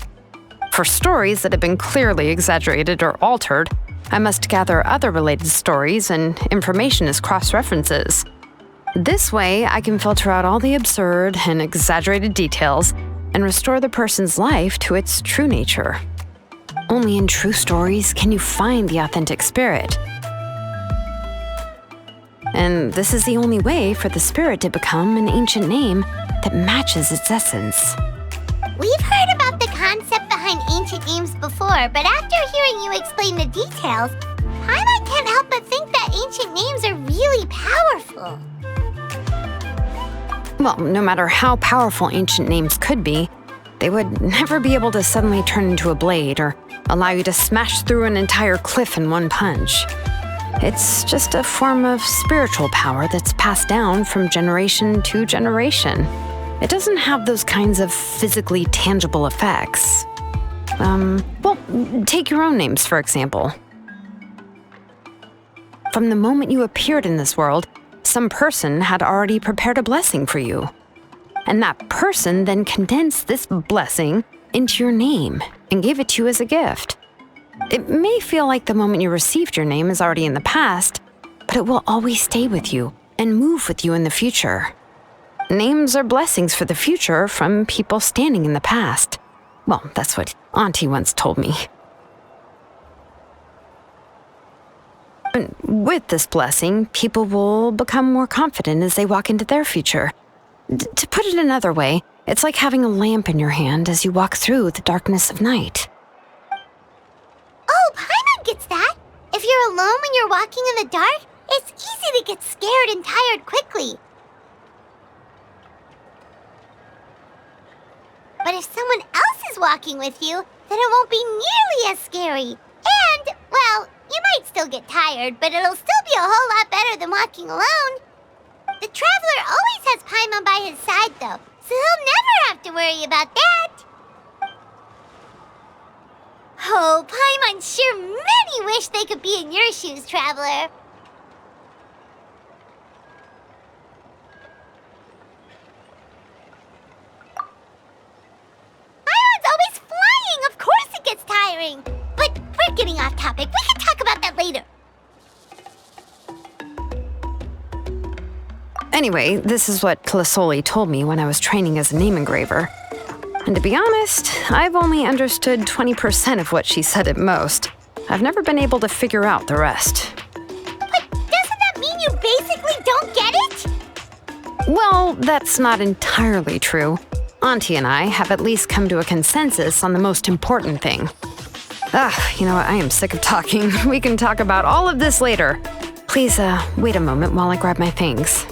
For stories that have been clearly exaggerated or altered, I must gather other related stories and information as cross-references. This way, I can filter out all the absurd and exaggerated details and restore the person's life to its true nature. Only in true stories can you find the authentic spirit. And this is the only way for the spirit to become an ancient name that matches its essence. We've heard about the concept behind ancient names before, but after hearing you explain the details, Paimon can't help but think that ancient names are really powerful. Well, no matter how powerful ancient names could be, they would never be able to suddenly turn into a blade or allow you to smash through an entire cliff in one punch. It's just a form of spiritual power that's passed down from generation to generation. It doesn't have those kinds of physically tangible effects. Well, take your own names, for example. From the moment you appeared in this world, some person had already prepared a blessing for you. And that person then condensed this blessing into your name and gave it to you as a gift. It may feel like the moment you received your name is already in the past, but it will always stay with you and move with you in the future. Names are blessings for the future from people standing in the past. Well, that's what Auntie once told me. And with this blessing, people will become more confident as they walk into their future. To put it another way, it's like having a lamp in your hand as you walk through the darkness of night. Oh, Paimon gets that. If you're alone when you're walking in the dark, it's easy to get scared and tired quickly. But if someone else is walking with you, then it won't be nearly as scary. And, well, you might still get tired, but it'll still be a whole lot better than walking alone. The traveler always has Paimon by his side, though, so he'll never have to worry about that. Oh, Paimon sure many wish they could be in your shoes, traveler. Paimon's always flying, of course it gets tiring. But we're getting off topic, we can talk about that later. Anyway, this is what Plisoli told me when I was training as a name engraver. And to be honest, I've only understood 20% of what she said at most. I've never been able to figure out the rest. But doesn't that mean you basically don't get it? Well, that's not entirely true. Auntie and I have at least come to a consensus on the most important thing. You know what? I am sick of talking. We can talk about all of this later. Please, wait a moment while I grab my things.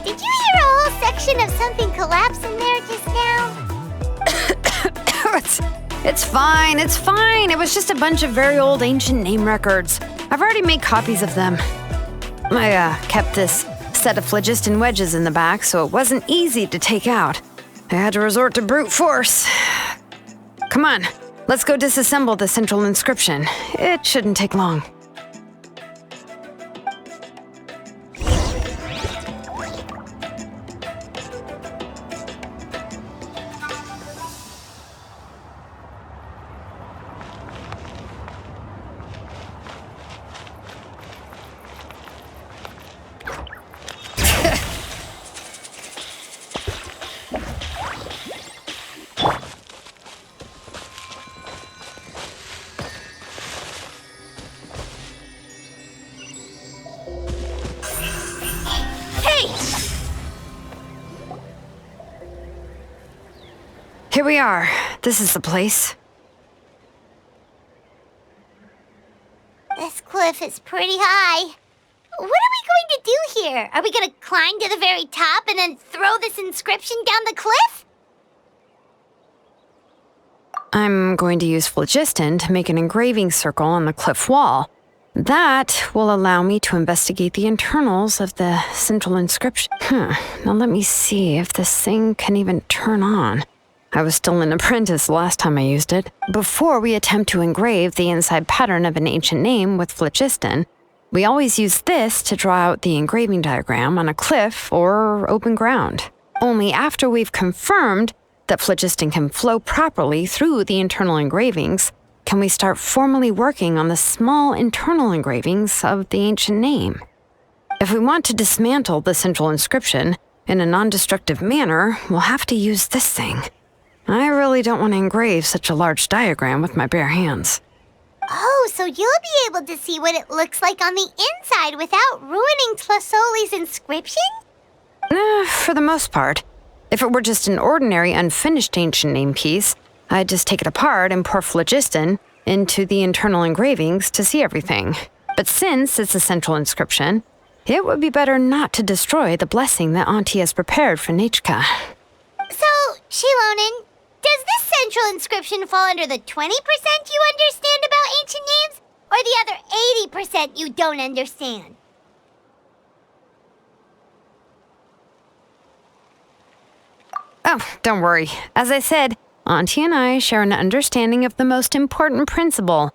Did you hear a whole section of something collapse in there just now? It's fine, it's fine. It was just a bunch of very old ancient name records. I've already made copies of them. I kept this set of phlogiston wedges in the back, so it wasn't easy to take out. I had to resort to brute force. Come on, let's go disassemble the central inscription. It shouldn't take long. we are. This is the place. This cliff is pretty high. What are we going to do here? Are we going to climb to the very top and then throw this inscription down the cliff? I'm going to use phlogiston to make an engraving circle on the cliff wall. That will allow me to investigate the internals of the central inscription. Now let me see if this thing can even turn on. I was still an apprentice the last time I used it. Before we attempt to engrave the inside pattern of an ancient name with phlogiston, we always use this to draw out the engraving diagram on a cliff or open ground. Only after we've confirmed that phlogiston can flow properly through the internal engravings can we start formally working on the small internal engravings of the ancient name. If we want to dismantle the central inscription in a non-destructive manner, we'll have to use this thing. I really don't want to engrave such a large diagram with my bare hands. Oh, so you'll be able to see what it looks like on the inside without ruining Tlasoli's inscription? For the most part. If it were just an ordinary unfinished ancient name piece, I'd just take it apart and pour phlogiston into the internal engravings to see everything. But since it's a central inscription, it would be better not to destroy the blessing that Auntie has prepared for Nechka. So, Shilonen, does this central inscription fall under the 20% you understand about ancient names, or the other 80% you don't understand? Oh, don't worry. As I said, Auntie and I share an understanding of the most important principle,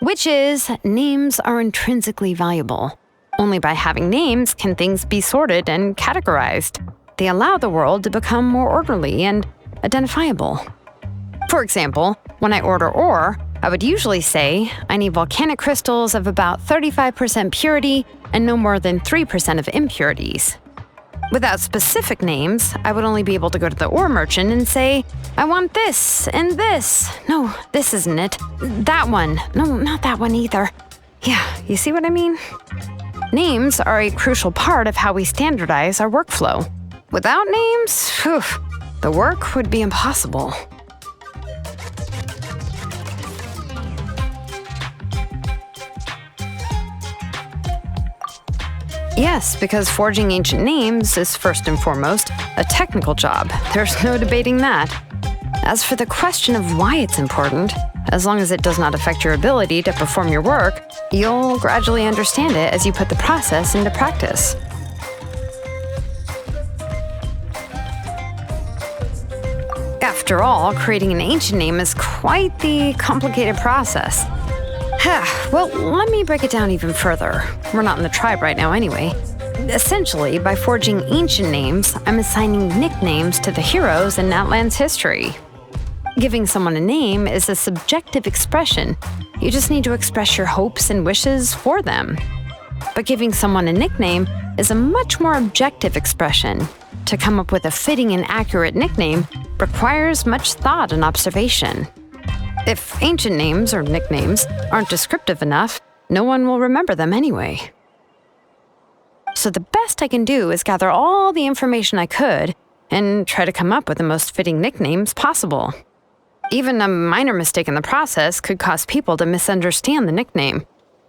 which is names are intrinsically valuable. Only by having names can things be sorted and categorized. They allow the world to become more orderly and identifiable. For example, when I order ore, I would usually say I need volcanic crystals of about 35% purity and no more than 3% of impurities. Without specific names, I would only be able to go to the ore merchant and say, I want this and this. No, this isn't it. That one. No, not that one either. Yeah, you see what I mean? Names are a crucial part of how we standardize our workflow. Without names, the work would be impossible. Yes, because forging ancient names is first and foremost a technical job. There's no debating that. As for the question of why it's important, as long as it does not affect your ability to perform your work, you'll gradually understand it as you put the process into practice. After all, creating an ancient name is quite the complicated process. Well, let me break it down even further. We're not in the tribe right now anyway. Essentially, by forging ancient names, I'm assigning nicknames to the heroes in Natlan's history. Giving someone a name is a subjective expression. You just need to express your hopes and wishes for them. But giving someone a nickname is a much more objective expression. To come up with a fitting and accurate nickname requires much thought and observation. If ancient names or nicknames aren't descriptive enough, no one will remember them anyway. So the best I can do is gather all the information I could and try to come up with the most fitting nicknames possible. Even a minor mistake in the process could cause people to misunderstand the nickname.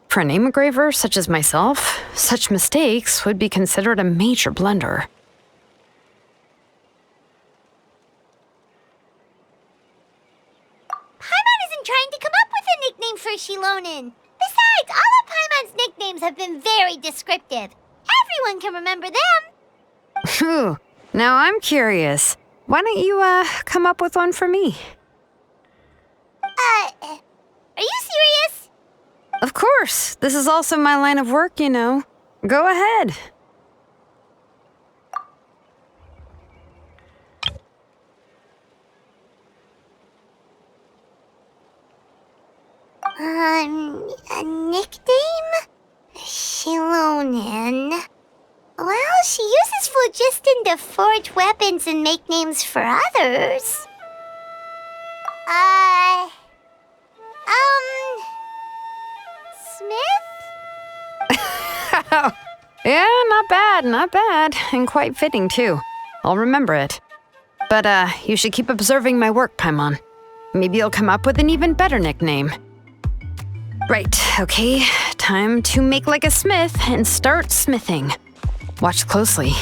For a name engraver such as myself, such mistakes would be considered a major blunder. Trying to come up with a nickname for Shilonen. Besides, all of Paimon's nicknames have been very descriptive. Everyone can remember them. Phew. Now I'm curious. Why don't you, come up with one for me? Are you serious? Of course. This is also my line of work, you know. Go ahead. A nickname? Shilonen. Well, she uses phlogiston to forge weapons and make names for others. Smith? Yeah, not bad, not bad. And quite fitting, too. I'll remember it. but you should keep observing my work, Paimon. Maybe you'll come up with an even better nickname. Right, okay, time to make like a smith and start smithing. Watch closely.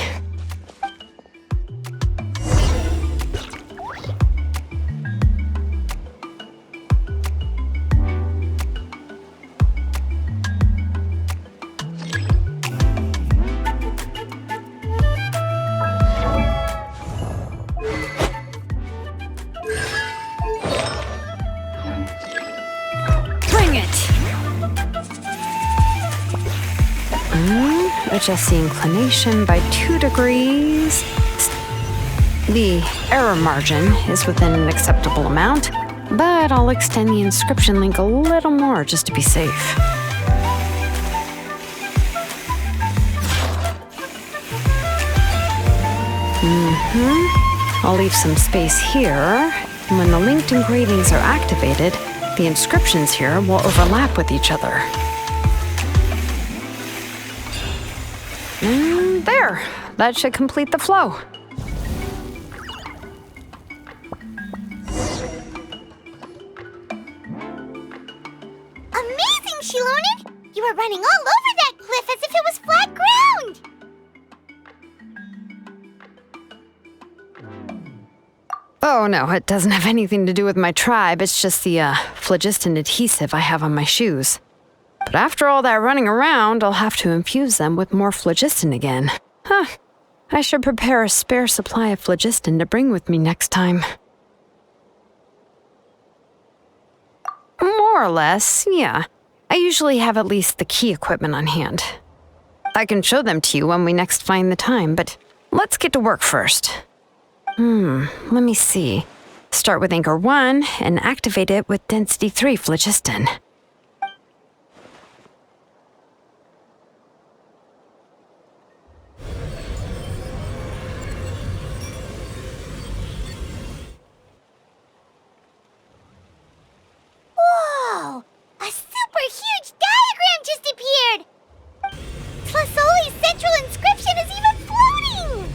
Adjust the inclination by 2 degrees. The error margin is within an acceptable amount, but I'll extend the inscription link a little more just to be safe. I'll leave some space here, and when the linked engravings are activated, the inscriptions here will overlap with each other. There, that should complete the flow. Amazing, Shilonen! You were running all over that cliff as if it was flat ground! Oh no, it doesn't have anything to do with my tribe. It's just the phlogiston adhesive I have on my shoes. But after all that running around, I'll have to infuse them with more phlogiston again. Huh. I should prepare a spare supply of phlogiston to bring with me next time. More or less, yeah. I usually have at least the key equipment on hand. I can show them to you when we next find the time, but let's get to work first. Let me see. Start with Anchor 1 and activate it with Density 3 phlogiston. Whoa! A super huge diagram just appeared! Tlasoli's central inscription is even floating!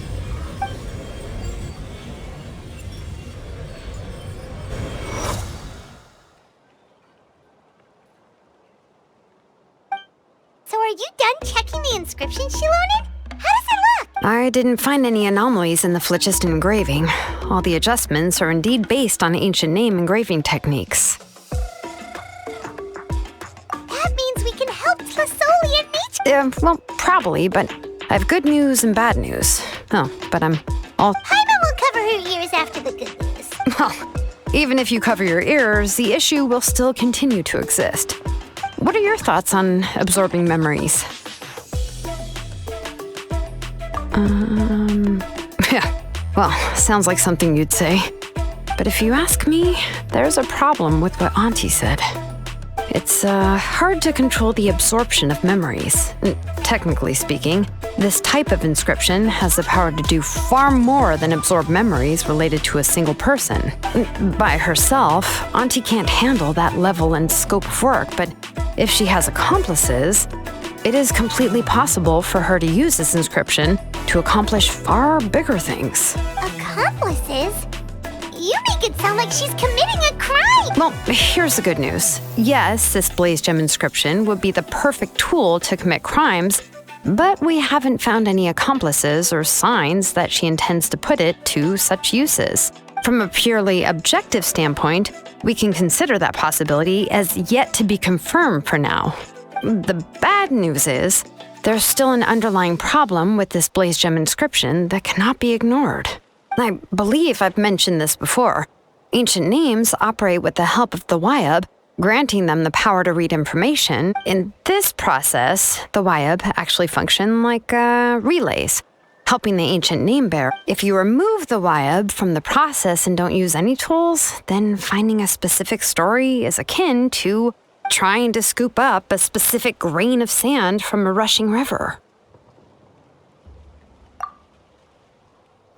So are you done checking the inscription, Shilonen? How does it look? I didn't find any anomalies in the phlogiston engraving. All the adjustments are indeed based on ancient name engraving techniques. That means we can help Tlasoli and Nature. Well, probably, but I have good news and bad news. Oh, but I'm all... Paimon will cover her ears after the good news. Well, even if you cover your ears, the issue will still continue to exist. What are your thoughts on absorbing memories? Yeah, well, sounds like something you'd say. But if you ask me, there's a problem with what Auntie said. It's hard to control the absorption of memories. Technically speaking, this type of inscription has the power to do far more than absorb memories related to a single person. By herself, Auntie can't handle that level and scope of work, but if she has accomplices, it is completely possible for her to use this inscription to accomplish far bigger things. Accomplices? You make it sound like she's committing a crime! Well, here's the good news. Yes, this Blaze Gem inscription would be the perfect tool to commit crimes, but we haven't found any accomplices or signs that she intends to put it to such uses. From a purely objective standpoint, we can consider that possibility as yet to be confirmed for now. The bad news is, there's still an underlying problem with this Blaze Gem inscription that cannot be ignored. I believe I've mentioned this before. Ancient names operate with the help of the Wyub, granting them the power to read information. In this process, the Wyub actually function like relays, helping the ancient name bearer. If you remove the Wyub from the process and don't use any tools, then finding a specific story is akin to trying to scoop up a specific grain of sand from a rushing river.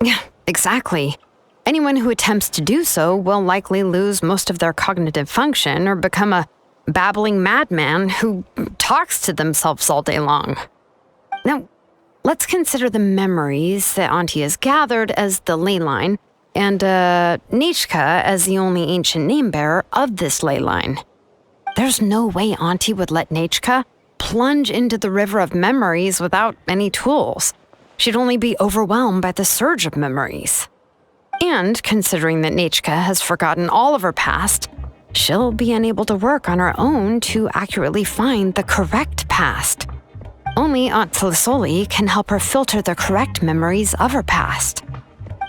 Yeah, exactly. Anyone who attempts to do so will likely lose most of their cognitive function or become a babbling madman who talks to themselves all day long. Now, let's consider the memories that Auntie has gathered as the ley line and Nichka as the only ancient name bearer of this ley line. There's no way Auntie would let Nichka plunge into the river of memories without any tools. She'd only be overwhelmed by the surge of memories. And considering that Nichka has forgotten all of her past, she'll be unable to work on her own to accurately find the correct past. Only Aunt Tlisoli can help her filter the correct memories of her past.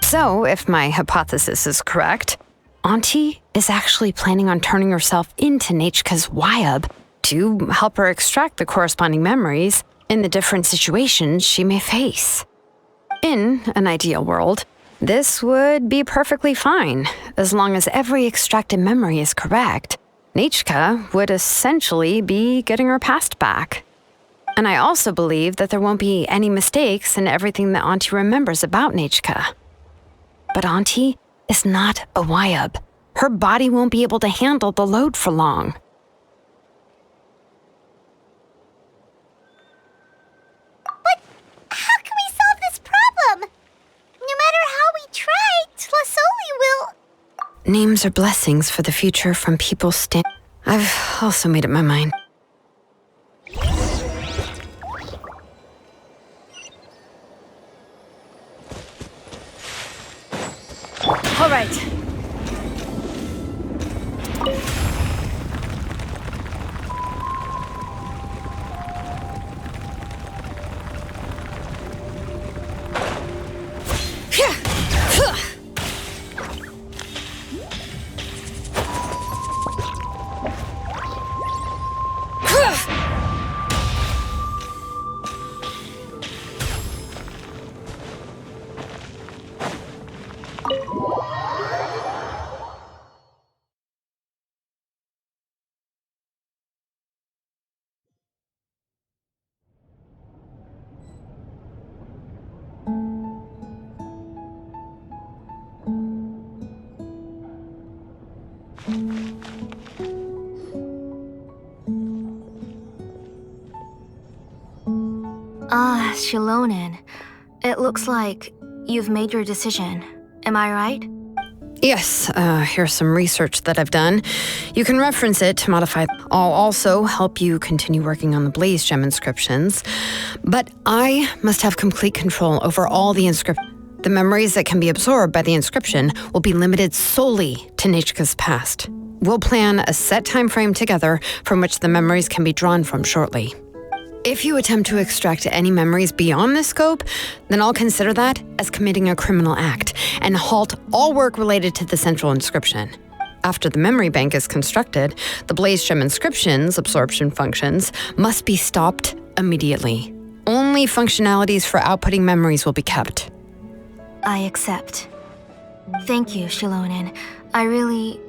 So, if my hypothesis is correct, Auntie is actually planning on turning herself into Nichka's Wyab to help her extract the corresponding memories in the different situations she may face. In an ideal world, this would be perfectly fine, as long as every extracted memory is correct. Nichka would essentially be getting her past back. And I also believe that there won't be any mistakes in everything that Auntie remembers about Nichka. But Auntie is not a Wyab. Her body won't be able to handle the load for long. But how can we solve this problem? No matter how we try, Tlasoli will... Names are blessings for the future from people I've also made up my mind. All right. Shilonen. It looks like you've made your decision. Am I right? Yes, here's some research that I've done. You can reference it to modify. I'll also help you continue working on the Blaze Gem inscriptions. But I must have complete control over all the inscriptions. The memories that can be absorbed by the inscription will be limited solely to Nichka's past. We'll plan a set time frame together from which the memories can be drawn from shortly. If you attempt to extract any memories beyond this scope, then I'll consider that as committing a criminal act and halt all work related to the central inscription. After the memory bank is constructed, the Blaze Gem inscription's absorption functions must be stopped immediately. Only functionalities for outputting memories will be kept. I accept. Thank you, Shilonen. I really...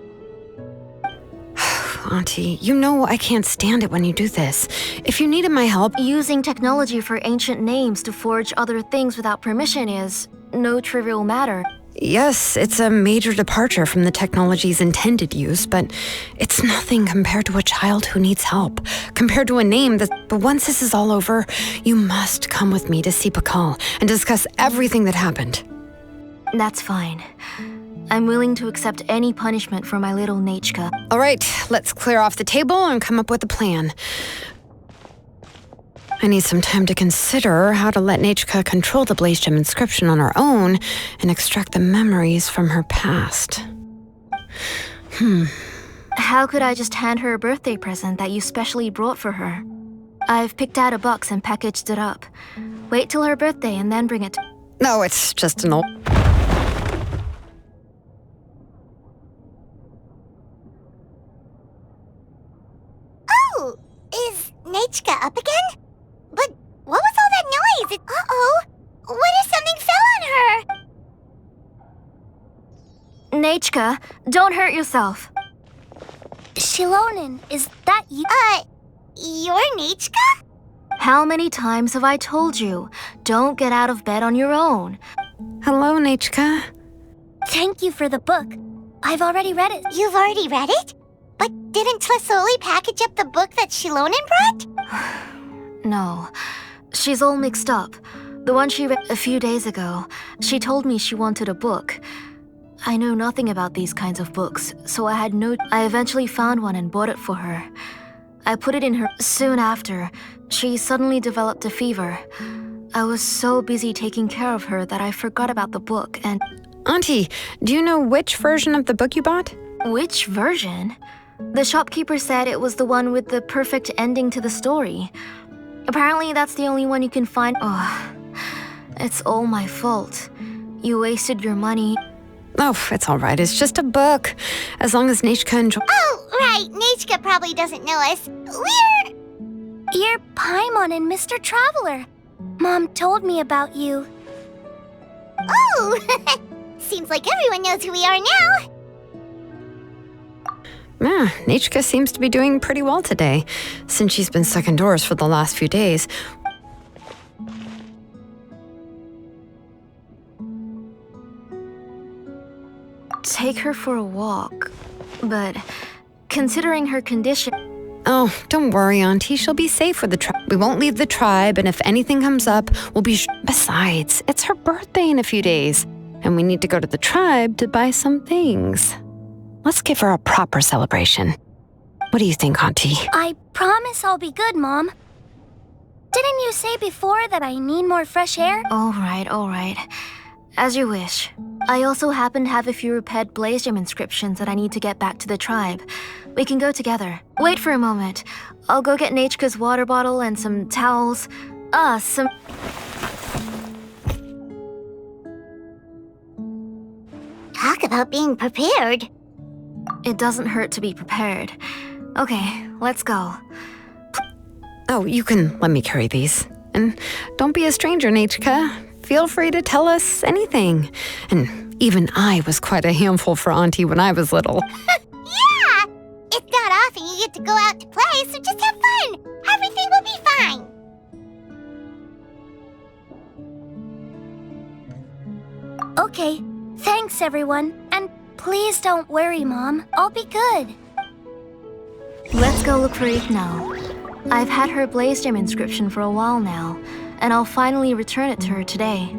Auntie, you know I can't stand it when you do this. If you needed my help... Using technology for ancient names to forge other things without permission is no trivial matter. Yes, it's a major departure from the technology's intended use, but it's nothing compared to a child who needs help. Compared to a name that... But once this is all over, you must come with me to see Pakal and discuss everything that happened. That's fine. I'm willing to accept any punishment for my little Nichka. All right, let's clear off the table and come up with a plan. I need some time to consider how to let Nichka control the Blaze Gem inscription on her own and extract the memories from her past. How could I just hand her a birthday present that you specially brought for her? I've picked out a box and packaged it up. Wait till her birthday and then bring it to... No, it's just an old... Oh, is Nichka up again? But what was all that noise? Uh-oh, what if something fell on her? Nichka, don't hurt yourself. Shilonen, is that you? You're Nichka? How many times have I told you? Don't get out of bed on your own. Hello, Nichka. Thank you for the book. I've already read it. You've already read it? But didn't Tlasoli package up the book that Shilonen brought? No, she's all mixed up. The one she read a few days ago, she told me she wanted a book. I know nothing about these kinds of books, so I eventually found one and bought it for her. I put it in her. Soon after, she suddenly developed a fever. I was so busy taking care of her that I forgot about the book and... Auntie, do you know which version of the book you bought? Which version? The shopkeeper said it was the one with the perfect ending to the story. Apparently that's the only one you can find. Oh, it's all my fault. You wasted your money. Oh, it's all right. It's just a book. As long as Nechka enjoys... Oh, right. Nechka probably doesn't know us. You're Paimon and Mr. Traveler. Mom told me about you. Oh! Seems like everyone knows who we are now. Yeah, Nechka seems to be doing pretty well today, since she's been stuck indoors for the last few days. Take her for a walk. But considering her condition... Oh, don't worry, Auntie. She'll be safe with the tribe. We won't leave the tribe, and if anything comes up, we'll be Besides, it's her birthday in a few days, and we need to go to the tribe to buy some things. Let's give her a proper celebration. What do you think, Auntie? I promise I'll be good, Mom. Didn't you say before that I need more fresh air? All right. As you wish. I also happen to have a few repaired blaze gem inscriptions that I need to get back to the tribe. We can go together. Wait for a moment. I'll go get Nechka's water bottle and some towels. Talk about being prepared. It doesn't hurt to be prepared. Okay, let's go. Oh, you can let me carry these. And don't be a stranger, Nechka. Feel free to tell us anything. And even I was quite a handful for Auntie when I was little. Yeah! It's not often you get to go out to play, so just have fun. Everything will be fine. Okay, thanks everyone. And please don't worry, Mom. I'll be good. Let's go look for Igno. I've had her blaze gem inscription for a while now, and I'll finally return it to her today.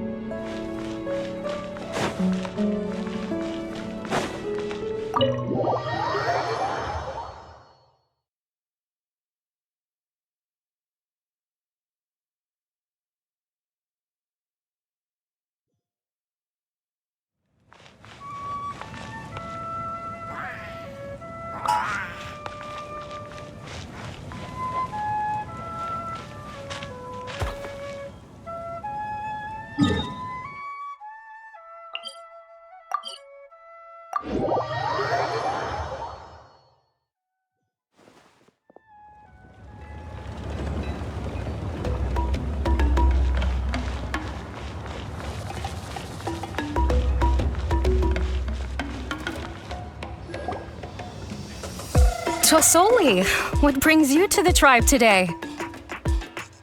Tosoli, what brings you to the tribe today?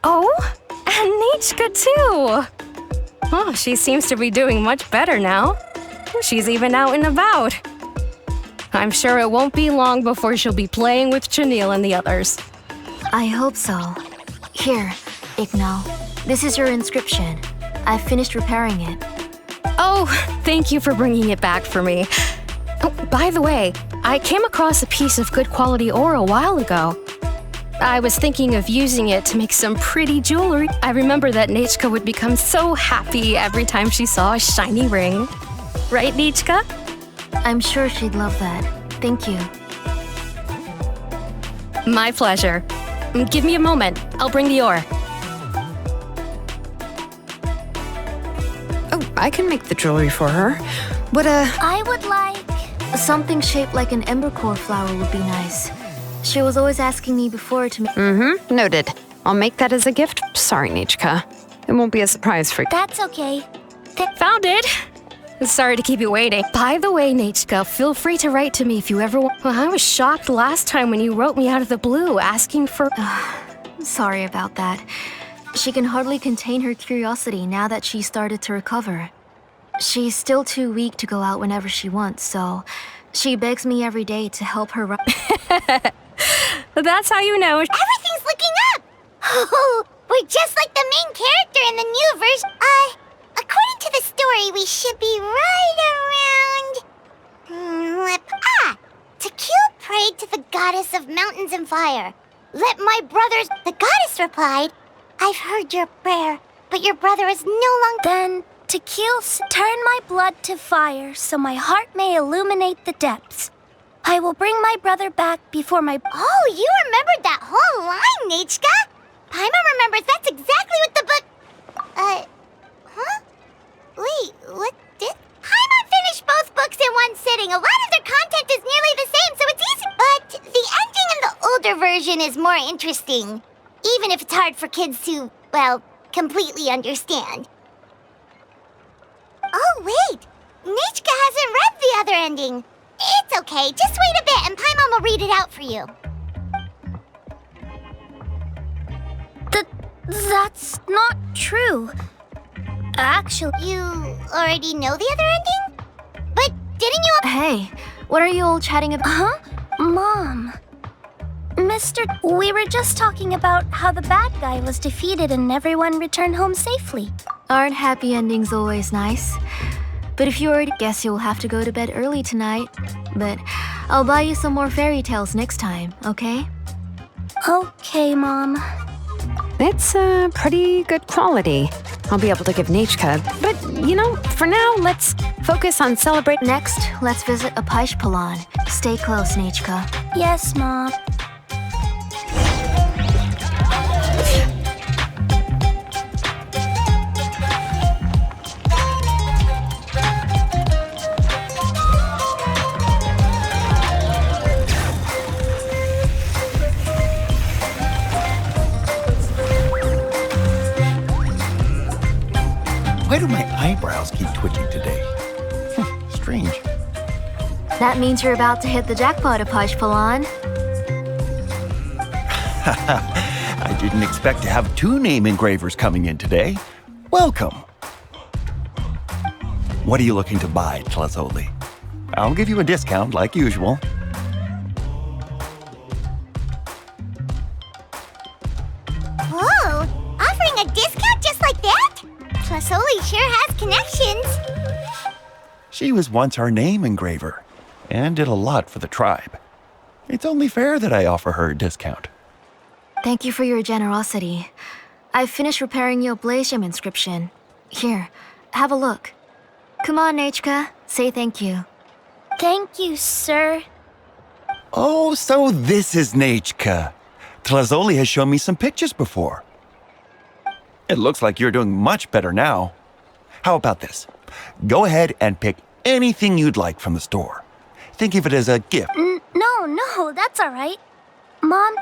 Oh, and Nechka too! Oh, she seems to be doing much better now. She's even out and about. I'm sure it won't be long before she'll be playing with Chanil and the others. I hope so. Here, Igno. This is your inscription. I've finished repairing it. Oh, thank you for bringing it back for me. Oh, by the way, I came across a piece of good quality ore a while ago. I was thinking of using it to make some pretty jewelry. I remember that Nechka would become so happy every time she saw a shiny ring. Right, Nechka? I'm sure she'd love that. Thank you. My pleasure. Give me a moment. I'll bring the ore. Oh, I can make the jewelry for her. I would like... Something shaped like an embercore flower would be nice. She was always asking me before to make... Noted. I'll make that as a gift. Sorry, Nechka. It won't be a surprise for you. That's okay. Found it! Sorry to keep you waiting. By the way, Nechka, feel free to write to me if you ever want... Well, I was shocked last time when you wrote me out of the blue asking for... Sorry about that. She can hardly contain her curiosity now that she started to recover. She's still too weak to go out whenever she wants, so she begs me every day to help her That's how you know. Everything's looking up! Oh, we're just like the main character in the new version. According to the story, we should be right around... Tequila prayed to the goddess of mountains and fire. Let my brothers... The goddess replied, I've heard your prayer, but your brother is no longer... Then, Tequila, turn my blood to fire so my heart may illuminate the depths. I will bring my brother back before my... Oh, you remembered that whole line, Nechka! Paimon remembers that's exactly what the book... Wait, what did... Paimon finished both books in one sitting. A lot of their content is nearly the same, so it's easy. But the ending in the older version is more interesting. Even if it's hard for kids to, well, completely understand. Oh, wait! Nechka hasn't read the other ending. It's okay, just wait a bit and Paimon will read it out for you. That's not true. Actually... You already know the other ending? But didn't you... Hey, what are you all chatting about? Huh? Mom. We were just talking about how the bad guy was defeated and everyone returned home safely. Aren't happy endings always nice? But if you already guess you'll have to go to bed early tonight. But I'll buy you some more fairy tales next time, okay? Okay, Mom. It's pretty good quality. I'll be able to give Nechka. But, for now, let's focus on celebrating. Next, let's visit a Paishpalan. Stay close, Nechka. Yes, Mom. Why do my eyebrows keep twitching today? Strange. That means you're about to hit the jackpot, Paishpalan. I didn't expect to have 2 name engravers coming in today. Welcome. What are you looking to buy, Tlazoli? I'll give you a discount like usual. Whoa! Offering a discount just like that? Plasoli sure has connections. She was once our name engraver and did a lot for the tribe. It's only fair that I offer her a discount. Thank you for your generosity. I've finished repairing your blaze gem inscription. Here, have a look. Come on, Nechka, say thank you. Thank you, sir. Oh, so this is Nechka. Tlazoli has shown me some pictures before. It looks like you're doing much better now. How about this? Go ahead and pick anything you'd like from the store. Think of it as a gift. No, that's all right. Mom?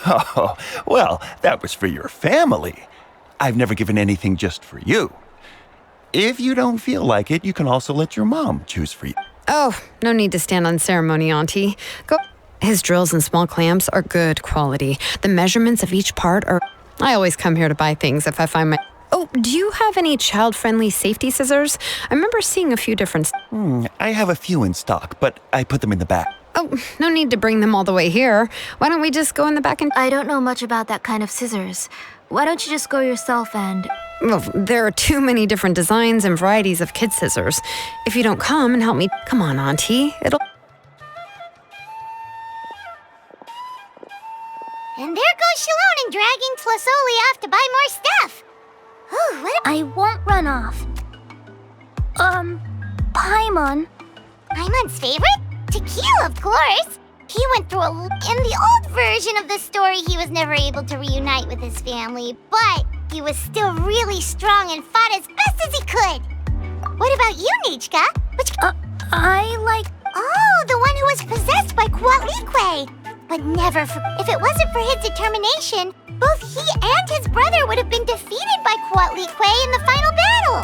Oh, well, that was for your family. I've never given anything just for you. If you don't feel like it, you can also let your mom choose for you. Oh, no need to stand on ceremony, Auntie. Go. His drills and small clamps are good quality. The measurements of each part are... I always come here to buy things if I find my... Oh, do you have any child-friendly safety scissors? I remember seeing a few different... I have a few in stock, but I put them in the back. Oh, no need to bring them all the way here. Why don't we just go in the back and... I don't know much about that kind of scissors. Why don't you just go yourself and... Well, there are too many different designs and varieties of kid scissors. If you don't come and help me... Come on, Auntie. It'll... And there goes Shalon dragging Tlasoli off to buy more stuff. Ooh, what a... I won't run off. Paimon. Paimon's favorite? Tequila, of course. He went through in the old version of the story, he was never able to reunite with his family, but he was still really strong and fought as best as he could. What about you, Nechka? I like... Oh, the one who was possessed by Kuatlikwe. But never if it wasn't for his determination, both he and his brother would have been defeated by Kuatlikwe in the final battle.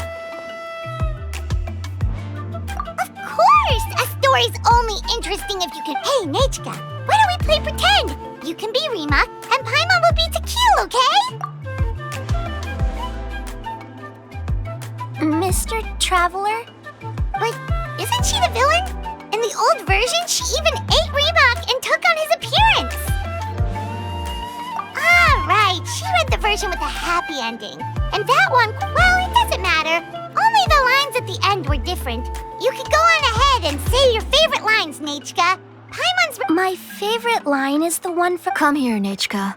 Of course! A story's only interesting if you can... Hey, Nechka, why don't we play pretend? You can be Rima, and Paimon will be Tequila, okay? Mr. Traveler? But isn't she the villain? In the old version, she even ate Reebok and took on his appearance. Ah, right. She read the version with a happy ending. And that one, well, it doesn't matter. Only the lines at the end were different. You could go on ahead ahead and say your favorite lines, Nechka. Paimon's... My favorite line is the one for... Come here, Nechka.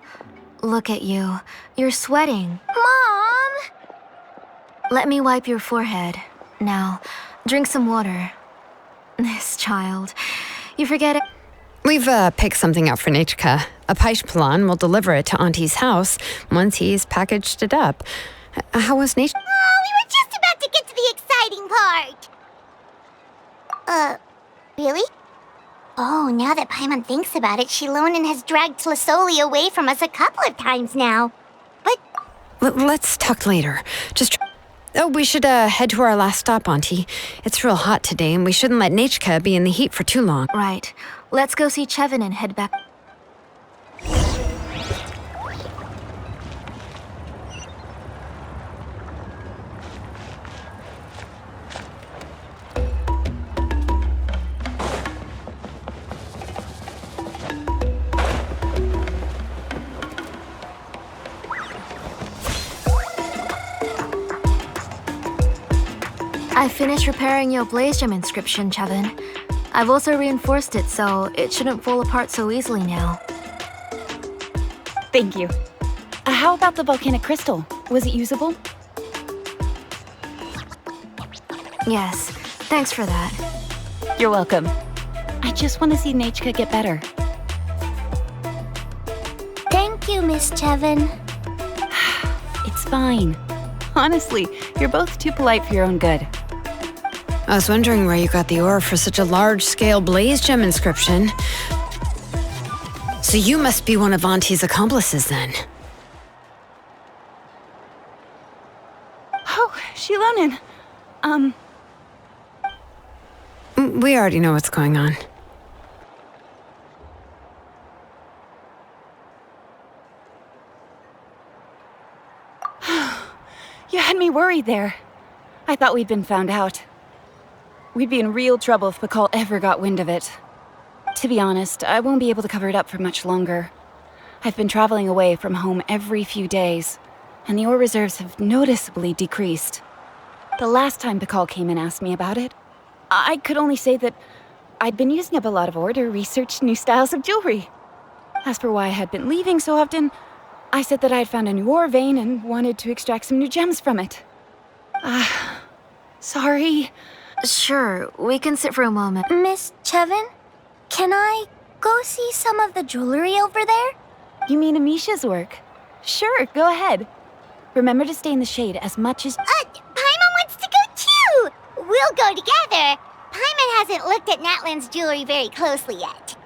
Look at you. You're sweating. Mom! Let me wipe your forehead. Now, drink some water. This child. You forget it. We've picked something up for Nechka. A Paishpalan will deliver it to Auntie's house once he's packaged it up. How was Nechka? Oh, we were just about to get to the exciting part. Really? Oh, now that Paimon thinks about it, Shilonen has dragged Tlisoli away from us a couple of times now. But... Let's talk later. Oh, we should head to our last stop, Auntie. It's real hot today, and we shouldn't let Nechka be in the heat for too long. Right. Let's go see Chevin and head back. I finished repairing your blaze gem inscription, Chevin. I've also reinforced it so it shouldn't fall apart so easily now. Thank you. How about the volcanic crystal? Was it usable? Yes, thanks for that. You're welcome. I just want to see Nechka get better. Thank you, Miss Chevin. It's fine. Honestly, you're both too polite for your own good. I was wondering where you got the ore for such a large-scale blaze gem inscription. So you must be one of Auntie's accomplices, then. Oh, Shilonen. We already know what's going on. You had me worried there. I thought we'd been found out. We'd be in real trouble if Pakal ever got wind of it. To be honest, I won't be able to cover it up for much longer. I've been traveling away from home every few days, and the ore reserves have noticeably decreased. The last time Pakal came and asked me about it, I could only say that I'd been using up a lot of ore to research new styles of jewelry. As for why I had been leaving so often, I said that I had found a new ore vein and wanted to extract some new gems from it. Sorry. Sure, we can sit for a moment. Miss Chevin, can I go see some of the jewelry over there? You mean Amisha's work? Sure, go ahead. Remember to stay in the shade as much as... Paimon wants to go too! We'll go together. Paimon hasn't looked at Natlan's jewelry very closely yet.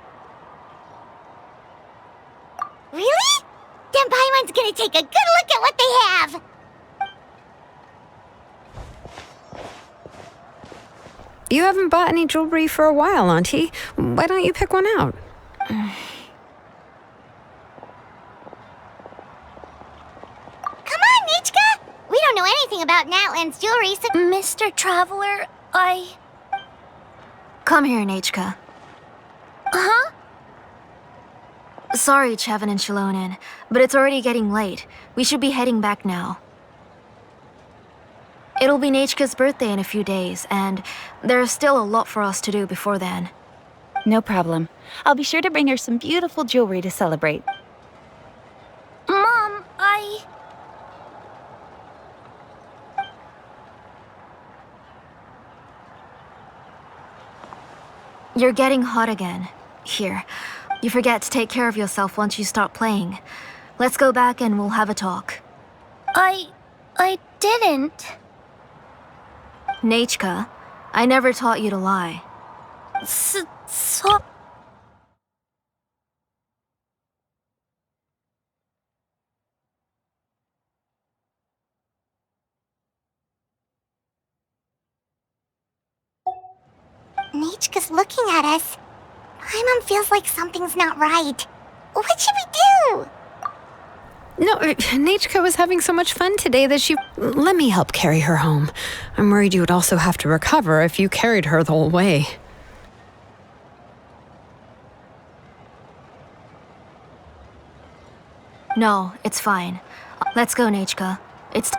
Really? Then Paimon's gonna take a good look at what they have! You haven't bought any jewelry for a while, Auntie. Why don't you pick one out? Come on, Nechka! We don't know anything about Natlan's jewelry, so... Mr. Traveler, Come here, Nechka. Huh? Sorry, Chevin and Shilonen, but it's already getting late. We should be heading back now. It'll be Nechka's birthday in a few days, and there's still a lot for us to do before then. No problem. I'll be sure to bring her some beautiful jewelry to celebrate. Mom, You're getting hot again. Here, you forget to take care of yourself once you start playing. Let's go back and we'll have a talk. I didn't. Nechka, I never taught you to lie. So... Nechka's looking at us. Paimon feels like something's not right. What should we do? No, Nechka was having so much fun today that she... Let me help carry her home. I'm worried you would also have to recover if you carried her the whole way. No, it's fine. Let's go, Nechka. It's...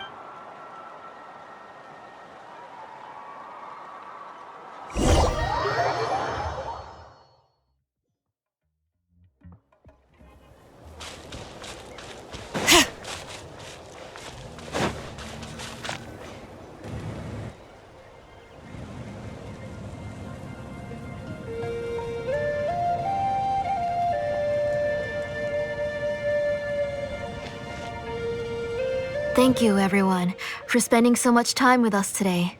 Thank you, everyone, for spending so much time with us today.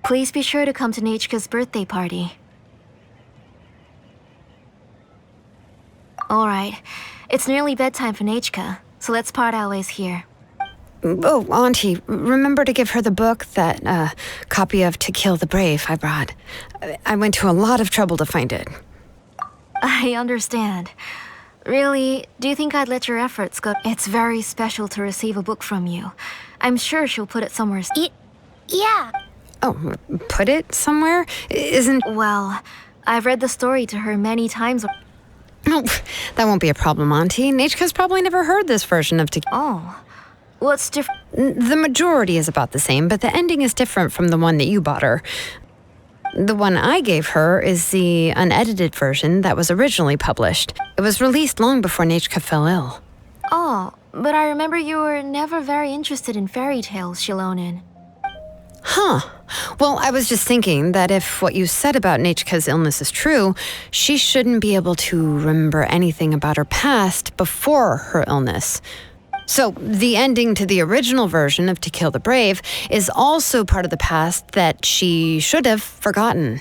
Please be sure to come to Nechka's birthday party. Alright, it's nearly bedtime for Nechka, so let's part our ways here. Oh, Auntie, remember to give her the book, that copy of To Kill the Brave I brought. I went to a lot of trouble to find it. I understand. Really, do you think I'd let your efforts go? It's very special to receive a book from you. I'm sure she'll put it somewhere. Yeah. Oh, put it somewhere? Isn't... Well, I've read the story to her many times. Oh, that won't be a problem, Auntie. Nechka's probably never heard this version of Oh, what's different? The majority is about the same, but the ending is different from the one that you bought her. The one I gave her is the unedited version that was originally published. It was released long before Nechka fell ill. Oh, but I remember you were never very interested in fairy tales, Shilonin. Huh. Well, I was just thinking that if what you said about Nechka's illness is true, she shouldn't be able to remember anything about her past before her illness. So, the ending to the original version of To Kill the Brave is also part of the past that she should have forgotten.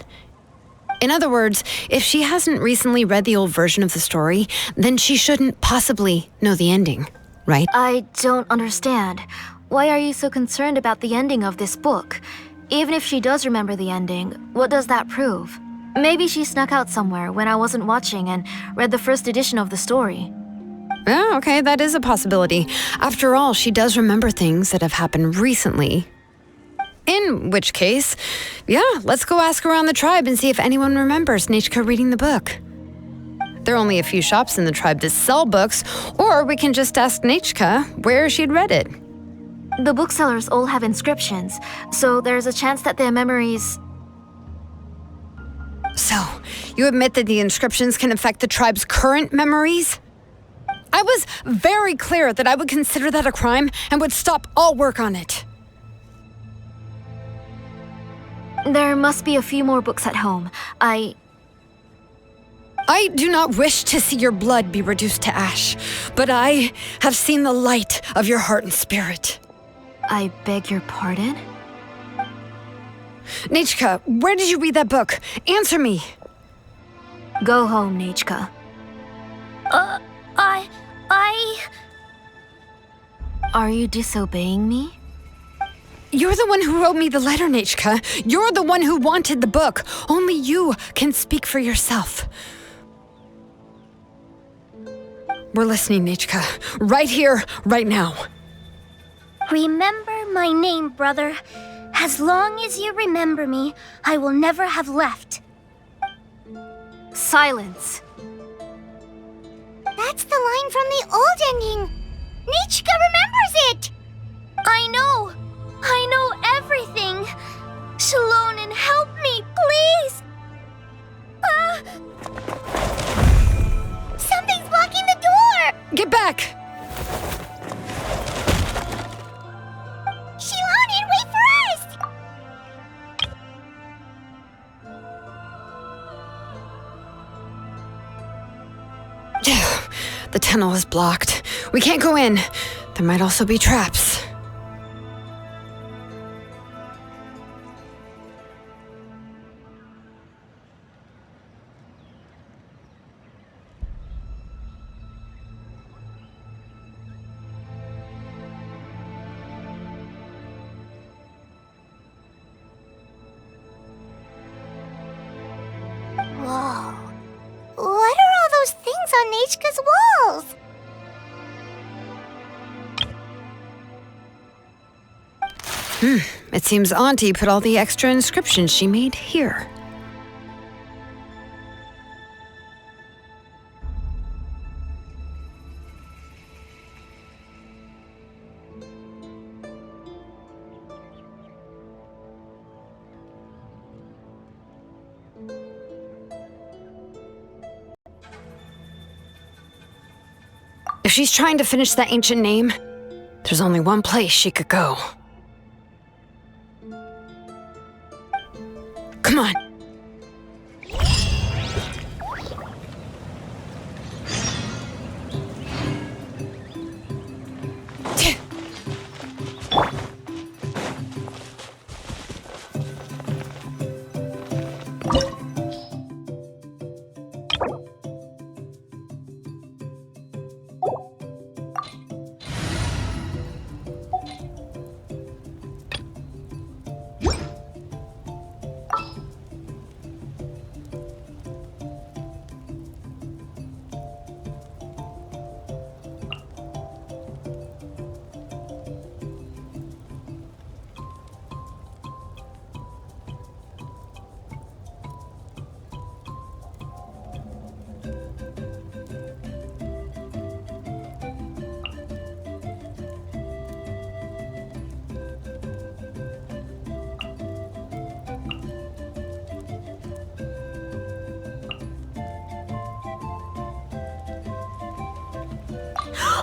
In other words, if she hasn't recently read the old version of the story, then she shouldn't possibly know the ending, right? I don't understand. Why are you so concerned about the ending of this book? Even if she does remember the ending, what does that prove? Maybe she snuck out somewhere when I wasn't watching and read the first edition of the story. Yeah, okay, that is a possibility. After all, she does remember things that have happened recently. In which case, yeah, let's go ask around the tribe and see if anyone remembers Nechka reading the book. There are only a few shops in the tribe that sell books, or we can just ask Nechka where she'd read it. The booksellers all have inscriptions, so there's a chance that their memories... So, you admit that the inscriptions can affect the tribe's current memories? I was very clear that I would consider that a crime and would stop all work on it. There must be a few more books at home. I do not wish to see your blood be reduced to ash, but I have seen the light of your heart and spirit. I beg your pardon? Nechka, where did you read that book? Answer me. Go home, Nechka. Are you disobeying me? You're the one who wrote me the letter, Nechka. You're the one who wanted the book. Only you can speak for yourself. We're listening, Nechka. Right here, right now. Remember my name, brother. As long as you remember me, I will never have left. Silence. That's the line from the old ending. Nechka remembers it! I know everything. Shilonin, help me, please! Something's blocking the door! Get back! Shilonin, wait for us! The tunnel is blocked. We can't go in. There might also be traps. Whoa. What are all those things on Nechka's walls? It seems Auntie put all the extra inscriptions she made here. If she's trying to finish that ancient name, there's only one place she could go. Come on.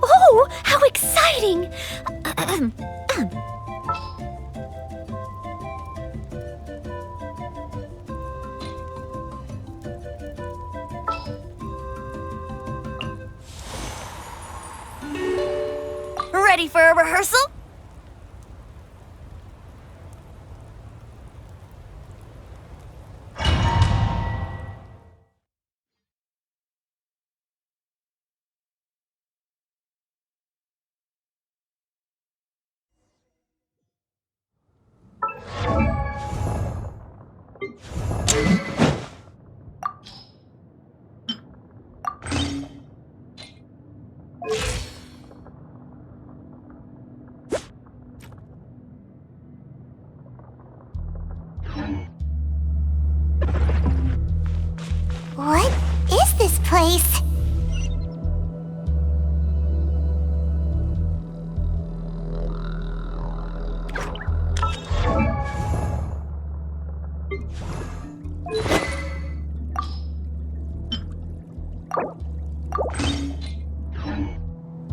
Oh, how exciting! Ready for a rehearsal? What is this place?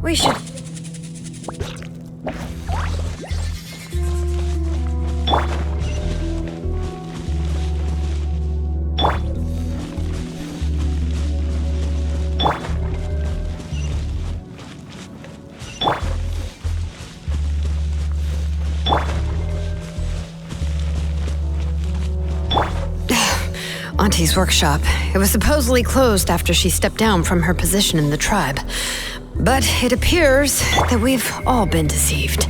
We should... Auntie's workshop. It was supposedly closed after she stepped down from her position in the tribe. But it appears that we've all been deceived.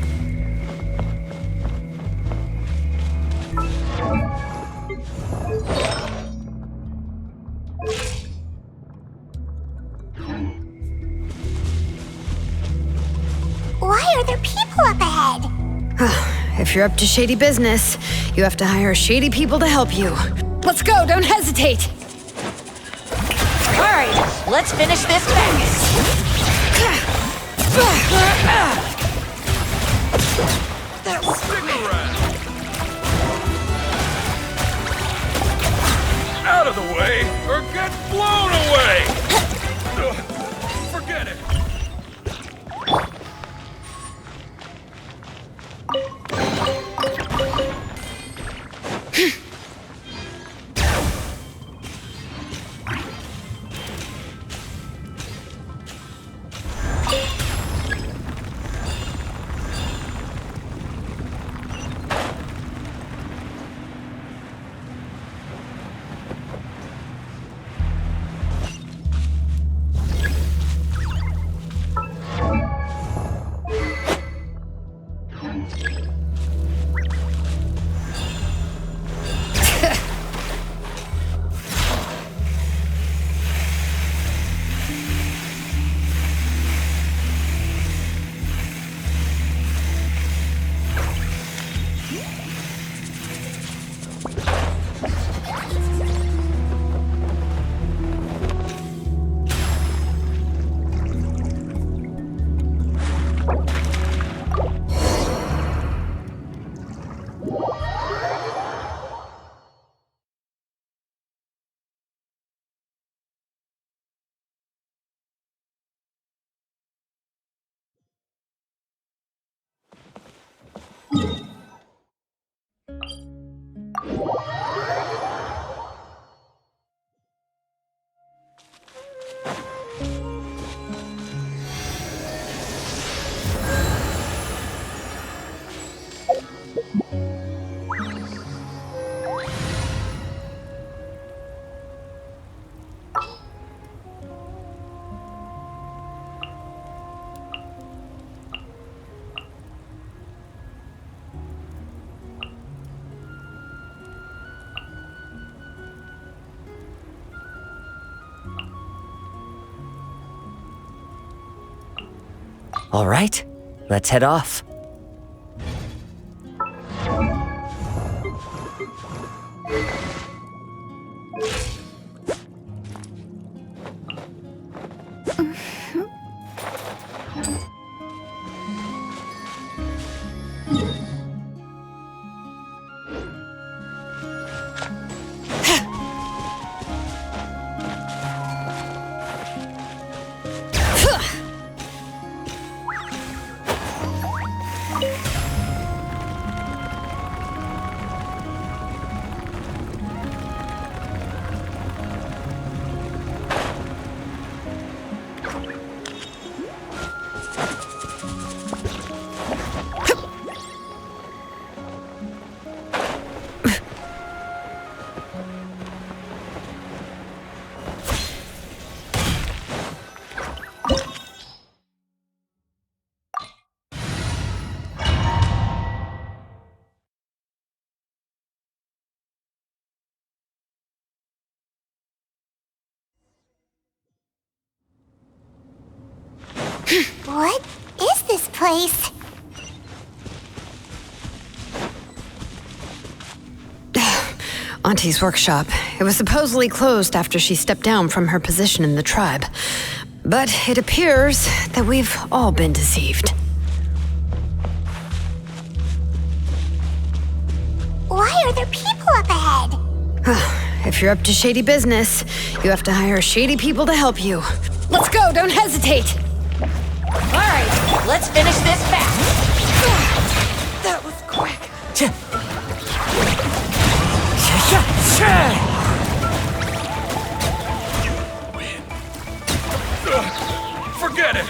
Why are there people up ahead? If you're up to shady business, you have to hire shady people to help you. Let's go, don't hesitate! All right, let's finish this madness. Out of the way, or get blown away! Forget it. All right, let's head off. What is this place? Auntie's workshop. It was supposedly closed after she stepped down from her position in the tribe. But it appears that we've all been deceived. Why are there people up ahead? If you're up to shady business, you have to hire shady people to help you. Let's go, don't hesitate! Alright, let's finish this fast. That was quick. Forget it!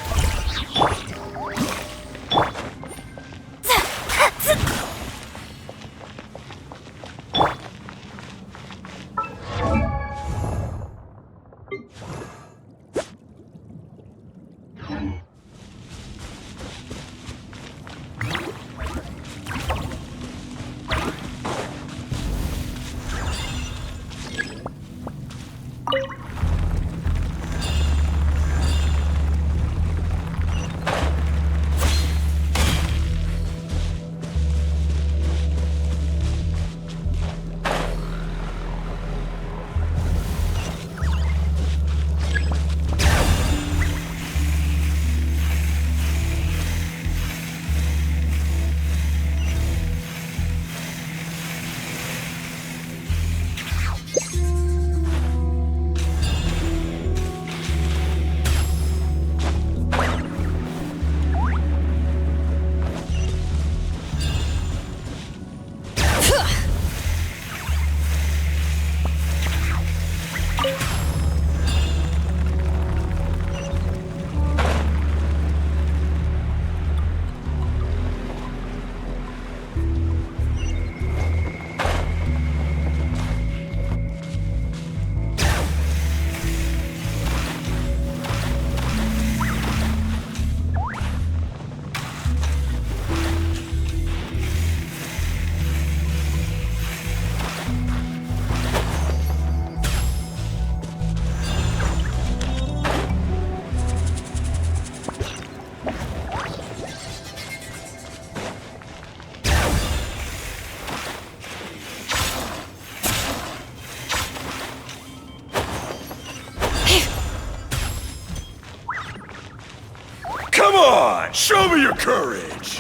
Come on, show me your courage!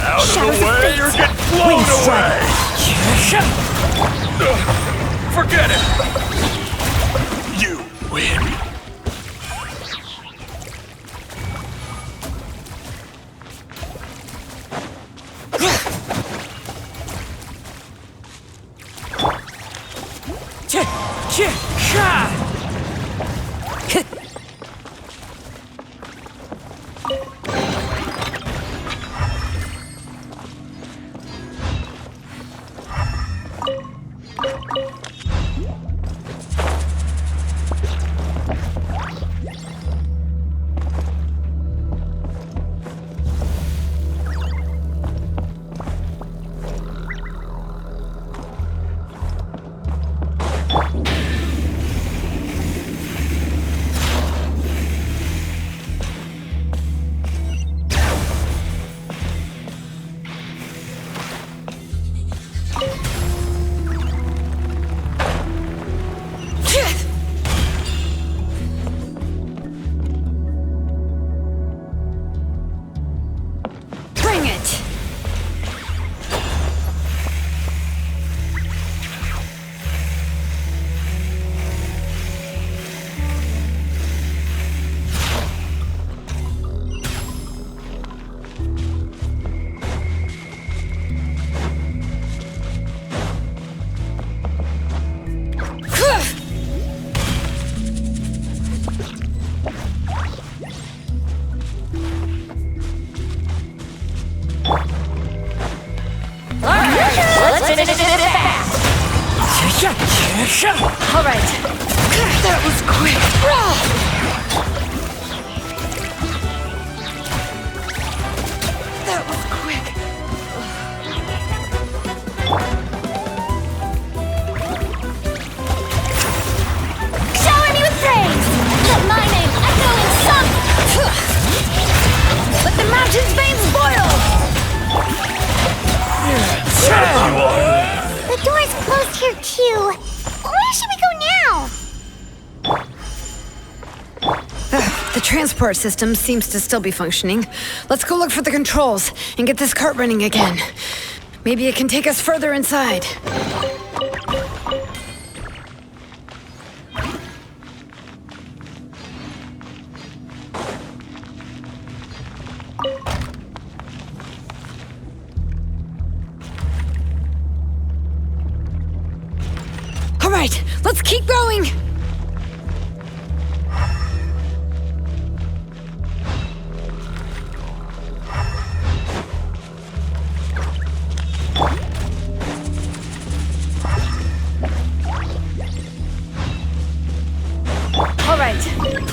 Out of the way or get blown away! Forget it! You win! Alright. That was quick. That was quick. Shower me with praise! Let my name echo The transport system seems to still be functioning. Let's go look for the controls and get this cart running again. Maybe it can take us further inside. All right, let's keep going! All right.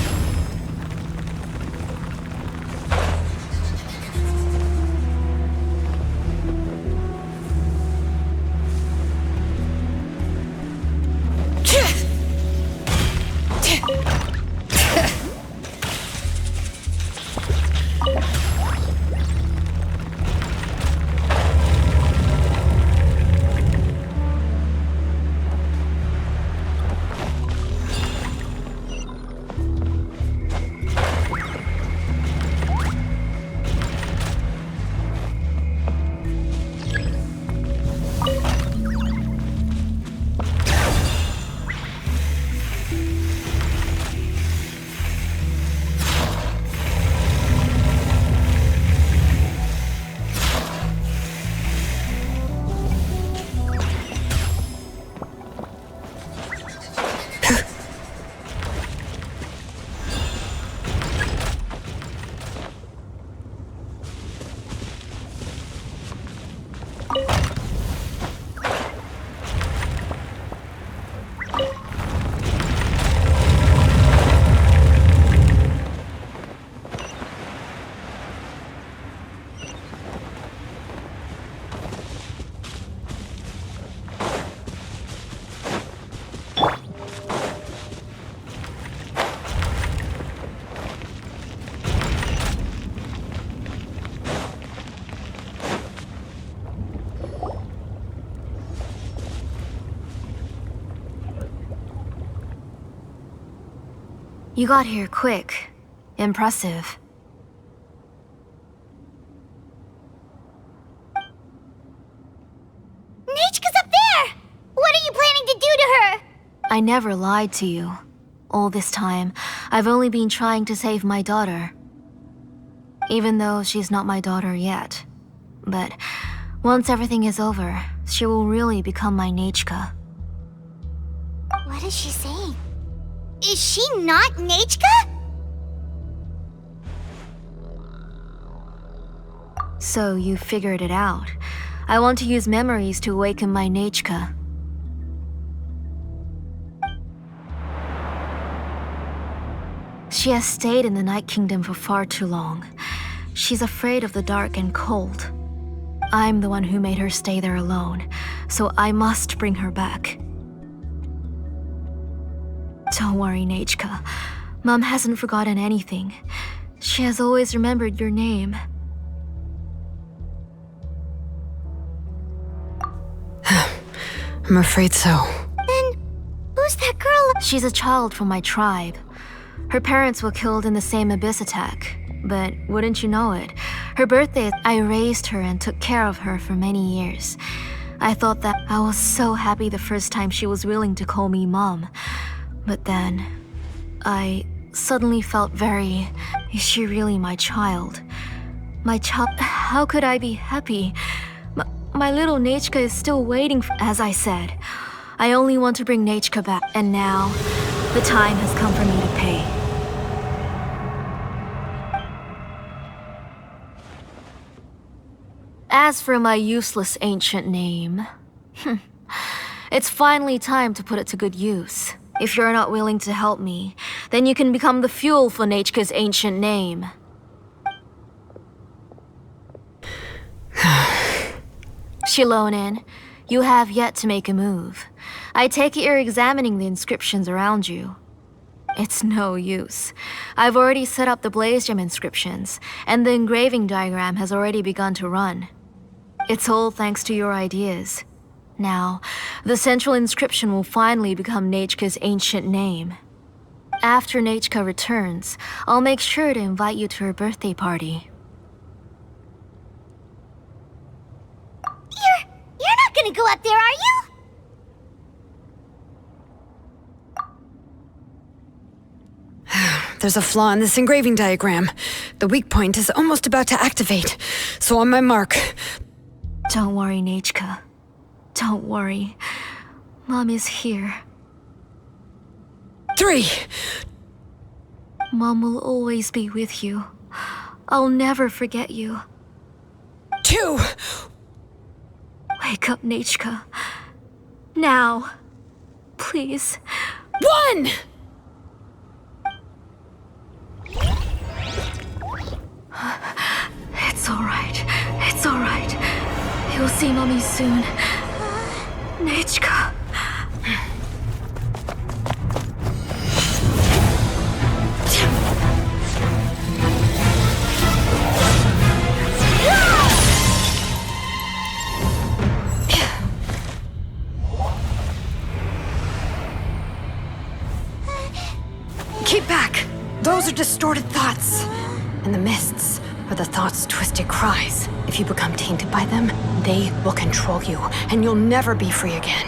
You got here quick. Impressive. Nechka's up there! What are you planning to do to her? I never lied to you. All this time, I've only been trying to save my daughter. Even though she's not my daughter yet. But once everything is over, she will really become my Nechka. What is she saying? Is she not Nechka? So you figured it out. I want to use memories to awaken my Nechka. She has stayed in the Night Kingdom for far too long. She's afraid of the dark and cold. I'm the one who made her stay there alone, so I must bring her back. Don't worry, Nechka. Mom hasn't forgotten anything. She has always remembered your name. I'm afraid so. Then, who's that girl? She's a child from my tribe. Her parents were killed in the same abyss attack. But wouldn't you know it, her birthday, I raised her and took care of her for many years. I thought that I was so happy the first time she was willing to call me Mom. But then, I suddenly felt very... Is she really my child? My child... How could I be happy? My little Nechka is still waiting as I said. I only want to bring Nechka back, and now, the time has come for me to pay. As for my useless ancient name... it's finally time to put it to good use. If you're not willing to help me, then you can become the fuel for Nechka's ancient name. Shilonin, you have yet to make a move. I take it you're examining the inscriptions around you. It's no use. I've already set up the blaze gem inscriptions, and the engraving diagram has already begun to run. It's all thanks to your ideas. Now, the central inscription will finally become Nechka's ancient name. After Nechka returns, I'll make sure to invite you to her birthday party. You're not gonna go up there, are you? There's a flaw in this engraving diagram. The weak point is almost about to activate. So on my mark. Don't worry, Nechka. Don't worry. Mom is here. 3. Mom will always be with you. I'll never forget you. 2. Wake up, Nechka. Now. Please. 1! It's alright. It's alright. You'll see Mommy soon. Nechka. Keep back! Those are distorted thoughts. And the mists are the thoughts' twisted cries. If you become tainted by them, they will control you, and you'll never be free again.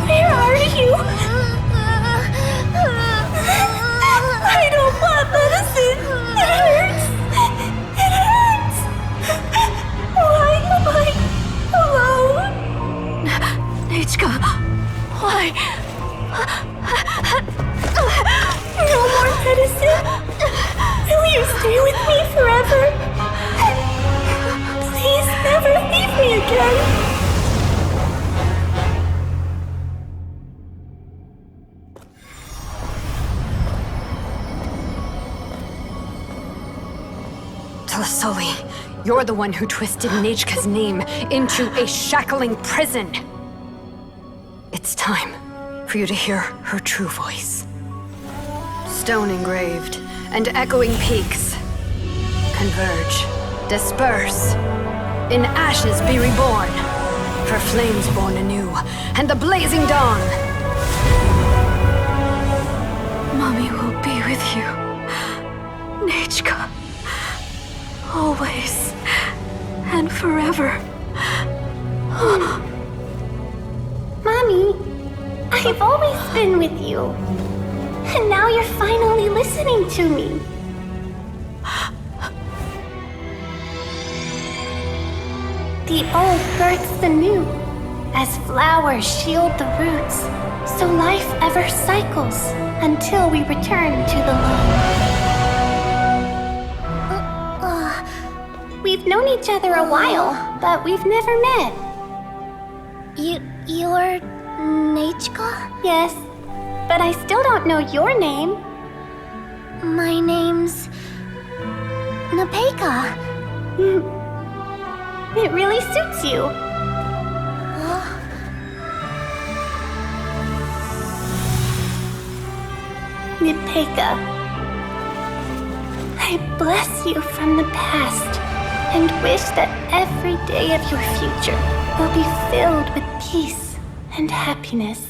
Where are you? I don't want medicine. It hurts. It hurts. Why am I alone? Nechka, why? No more medicine. Will you stay with me forever? Please never leave me again. Tlasoli, you're the one who twisted Nechka's name into a shackling prison. It's time for you to hear her true voice. Stone engraved and echoing peaks converge, disperse, in ashes be reborn, for flames born anew, and the blazing dawn. Mommy will be with you. Nechka. Always. And forever. Mommy, I've always been with you. And now you're finally listening to me. The old births the new, as flowers shield the roots, so life ever cycles until we return to the loam. We've known each other a while, but we've never met. You're Nechka? Yes, but I still don't know your name. My name's Nepeka. It really suits you. Nepeka, I bless you from the past and wish that every day of your future will be filled with peace and happiness.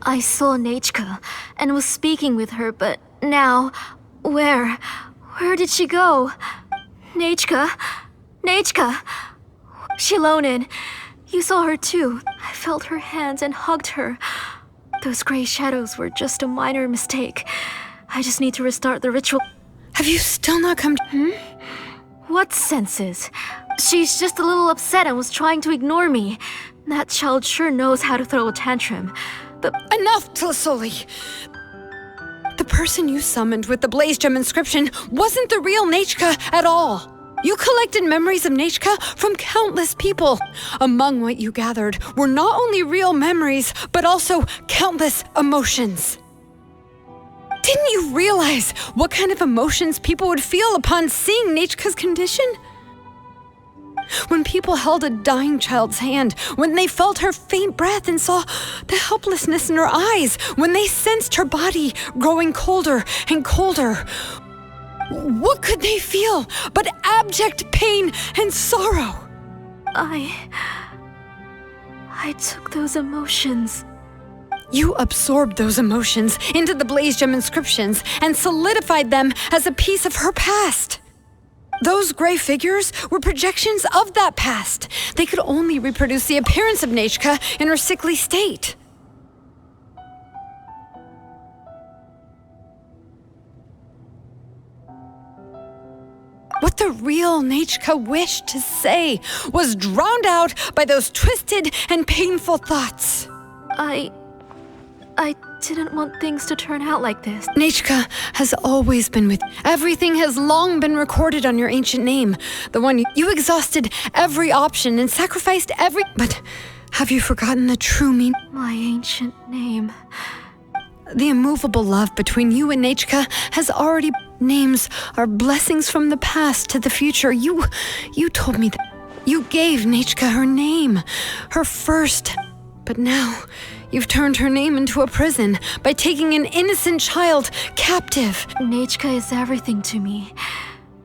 I saw Nechka and was speaking with her, but now, where did she go? Nechka? Nechka! Shilonen, you saw her too. I felt her hands and hugged her. Those gray shadows were just a minor mistake. I just need to restart the ritual. Have you still not come to— What senses? She's just a little upset and was trying to ignore me. That child sure knows how to throw a tantrum. But Enough, Tlasoli! The person you summoned with the Blaze Gem inscription wasn't the real Nechka at all. You collected memories of Nechka from countless people. Among what you gathered were not only real memories, but also countless emotions. Didn't you realize what kind of emotions people would feel upon seeing Nechka's condition? When people held a dying child's hand, when they felt her faint breath and saw the helplessness in her eyes, when they sensed her body growing colder and colder, what could they feel but abject pain and sorrow? I took those emotions. You absorbed those emotions into the Blaze Gem inscriptions and solidified them as a piece of her past. Those gray figures were projections of that past. They could only reproduce the appearance of Nechka in her sickly state. What the real Nechka wished to say was drowned out by those twisted and painful thoughts. I didn't want things to turn out like this. Nechka has always been with you. Everything has long been recorded on your ancient name. The one you exhausted every option and sacrificed every... But have you forgotten the true meaning? My ancient name. The immovable love between you and Nechka has already... Names are blessings from the past to the future. You told me that. You gave Nechka her name, her first. But now, you've turned her name into a prison by taking an innocent child captive. Nechka is everything to me.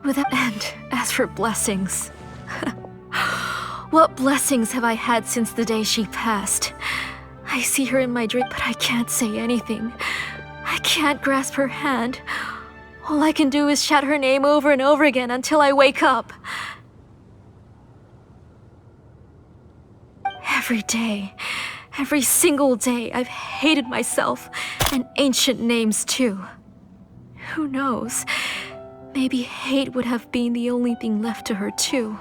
And as for blessings, what blessings have I had since the day she passed? I see her in my dream, but I can't say anything. I can't grasp her hand. All I can do is shout her name over and over again until I wake up. Every day, every single day, I've hated myself, and ancient names too. Who knows? Maybe hate would have been the only thing left to her too.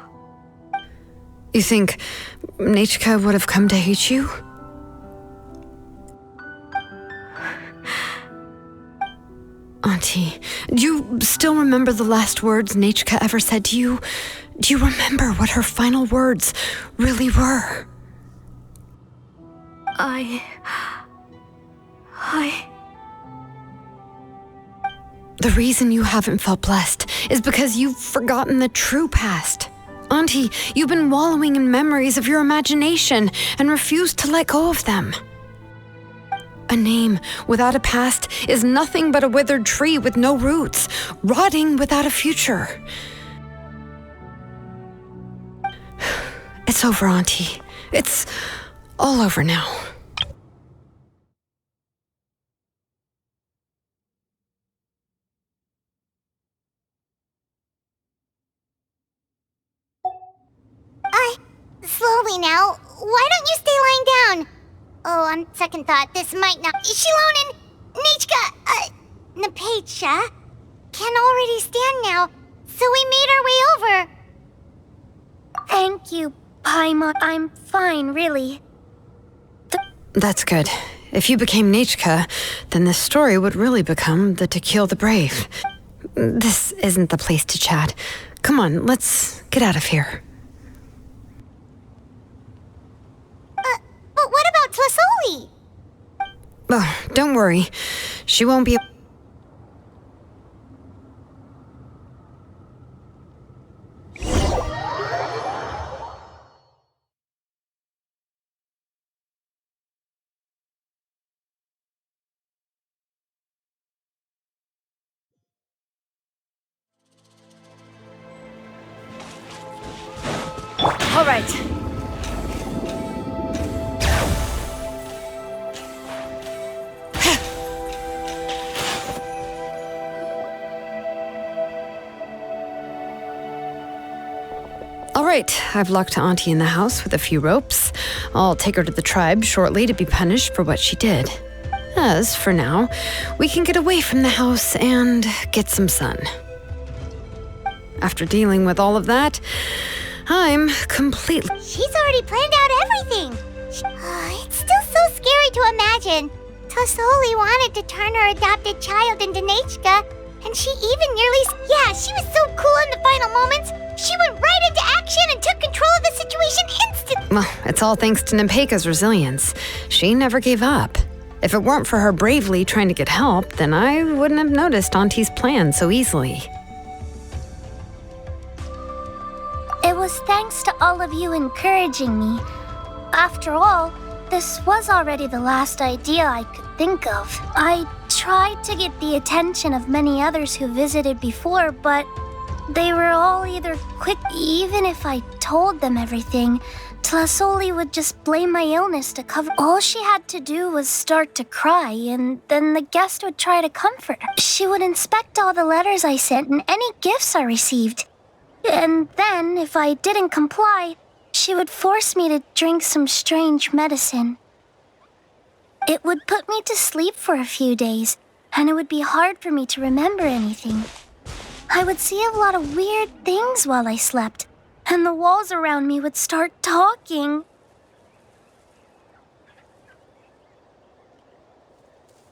You think Nechka would have come to hate you? Auntie, do you still remember the last words Nechka ever said to you? Do you remember what her final words really were? The reason you haven't felt blessed is because you've forgotten the true past. Auntie, you've been wallowing in memories of your imagination and refused to let go of them. A name without a past is nothing but a withered tree with no roots, rotting without a future. It's over, Auntie. It's all over now. Slowly now. Why don't you stay lying down? Oh, on second thought, this might not... Shilon and Nechka, Napecha can already stand now, so we made our way over. Thank you, Paimon. I'm fine, really. That's good. If you became Nechka, then this story would really become the To Kill the Brave. This isn't the place to chat. Come on, let's get out of here. But what about Tlasoli? Oh, don't worry. She won't be... All right. All right, I've locked Auntie in the house with a few ropes. I'll take her to the tribe shortly to be punished for what she did. As for now, we can get away from the house and get some sun. After dealing with all of that, I'm completely... She's already planned out everything. It's still so scary to imagine. Tlasoli wanted to turn her adopted child into Nechka, and she even nearly... Yeah, she was so cool in the final moments. She went right into action and took control of the situation instantly. Well, it's all thanks to Nempeka's resilience. She never gave up. If it weren't for her bravely trying to get help, then I wouldn't have noticed Auntie's plan so easily. It was thanks to all of you encouraging me. After all, this was already the last idea I could think of. I tried to get the attention of many others who visited before, but they were all either quick. Even if I told them everything, Tlasoli would just blame my illness to cover. All she had to do was start to cry, and then the guest would try to comfort her. She would inspect all the letters I sent and any gifts I received. And then, if I didn't comply, she would force me to drink some strange medicine. It would put me to sleep for a few days, and it would be hard for me to remember anything. I would see a lot of weird things while I slept, and the walls around me would start talking.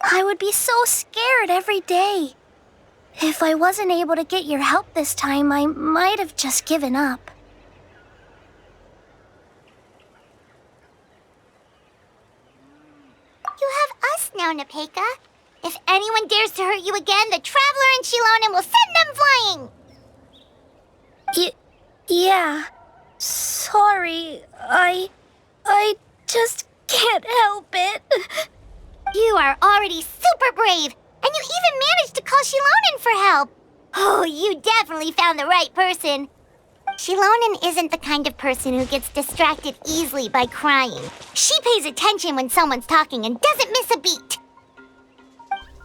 I would be so scared every day. If I wasn't able to get your help this time, I might have just given up. You have us now, Nepeka. If anyone dares to hurt you again, the Traveler and Shilonen will send them flying! Yeah. Sorry, I just can't help it. You are already super brave, and you even managed to call Shilonen for help. Oh, you definitely found the right person. Shilonen isn't the kind of person who gets distracted easily by crying. She pays attention when someone's talking and doesn't miss a beat.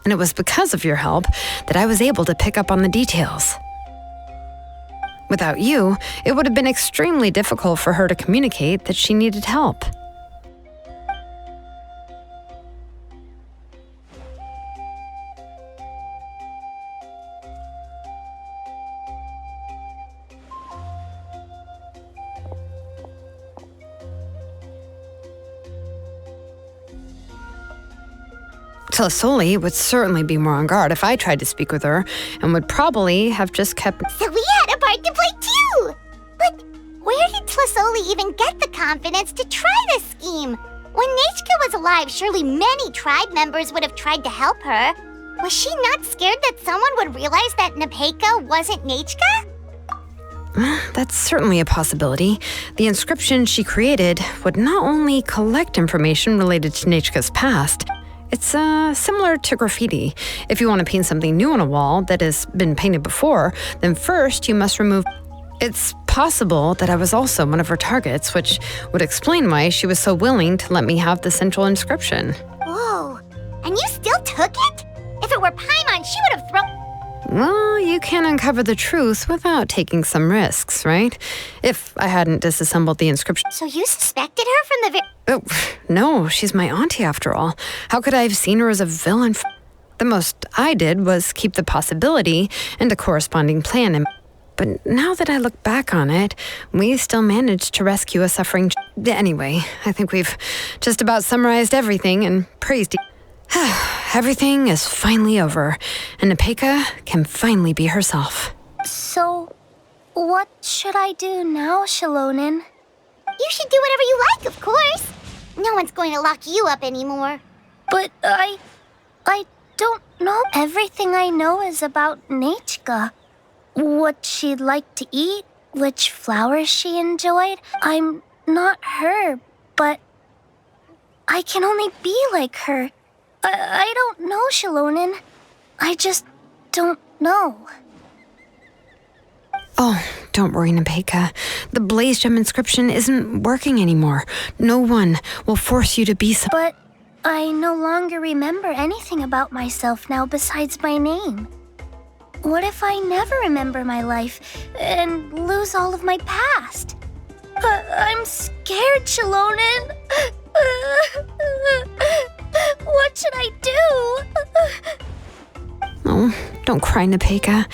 And it was because of your help that I was able to pick up on the details. Without you, it would have been extremely difficult for her to communicate that she needed help. Tlasoli would certainly be more on guard if I tried to speak with her, and would probably have just kept... So we had a part to play too! But where did Tlasoli even get the confidence to try this scheme? When Nechka was alive, surely many tribe members would have tried to help her. Was she not scared that someone would realize that Nepeka wasn't Nechka? That's certainly a possibility. The inscription she created would not only collect information related to Nechka's past. It's similar to graffiti. If you want to paint something new on a wall that has been painted before, then first you must remove... It's possible that I was also one of her targets, which would explain why she was so willing to let me have the central inscription. Whoa, and you still took it? If it were Paimon, she would have thrown... Well, you can't uncover the truth without taking some risks, right? If I hadn't disassembled the inscription... So you suspected her from the very... Oh, no, she's my auntie after all. How could I have seen her as a villain? The most I did was keep the possibility and a corresponding plan. But now that I look back on it, we still managed to rescue a suffering... Anyway, I think we've just about summarized everything and praised... Everything is finally over, and Nepeka can finally be herself. So, what should I do now, Shilonen? You should do whatever you like, of course. No one's going to lock you up anymore. But I don't know. Everything I know is about Nechka. What she'd like to eat, which flowers she enjoyed. I'm not her, but I can only be like her. I don't know, Shilonen. I just don't know. Oh, don't worry, Nepeka. The Blaze Gem inscription isn't working anymore. No one will force you to be so... But I no longer remember anything about myself now besides my name. What if I never remember my life and lose all of my past? I'm scared, Shilonen. What should I do? Oh, don't cry, Nepeka.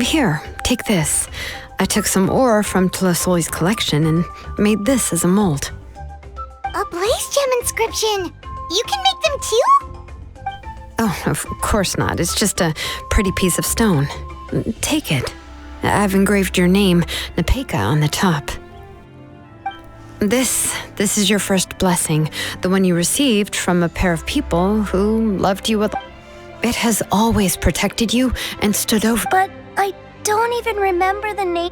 Here, take this. I took some ore from Tlasoli's collection and made this as a mold. A Blaze Gem inscription! You can make them too? Oh, of course not. It's just a pretty piece of stone. Take it. I've engraved your name, Nepeka, on the top. This is your first blessing, the one you received from a pair of people who loved you with... It has always protected you and stood over. But I don't even remember the name.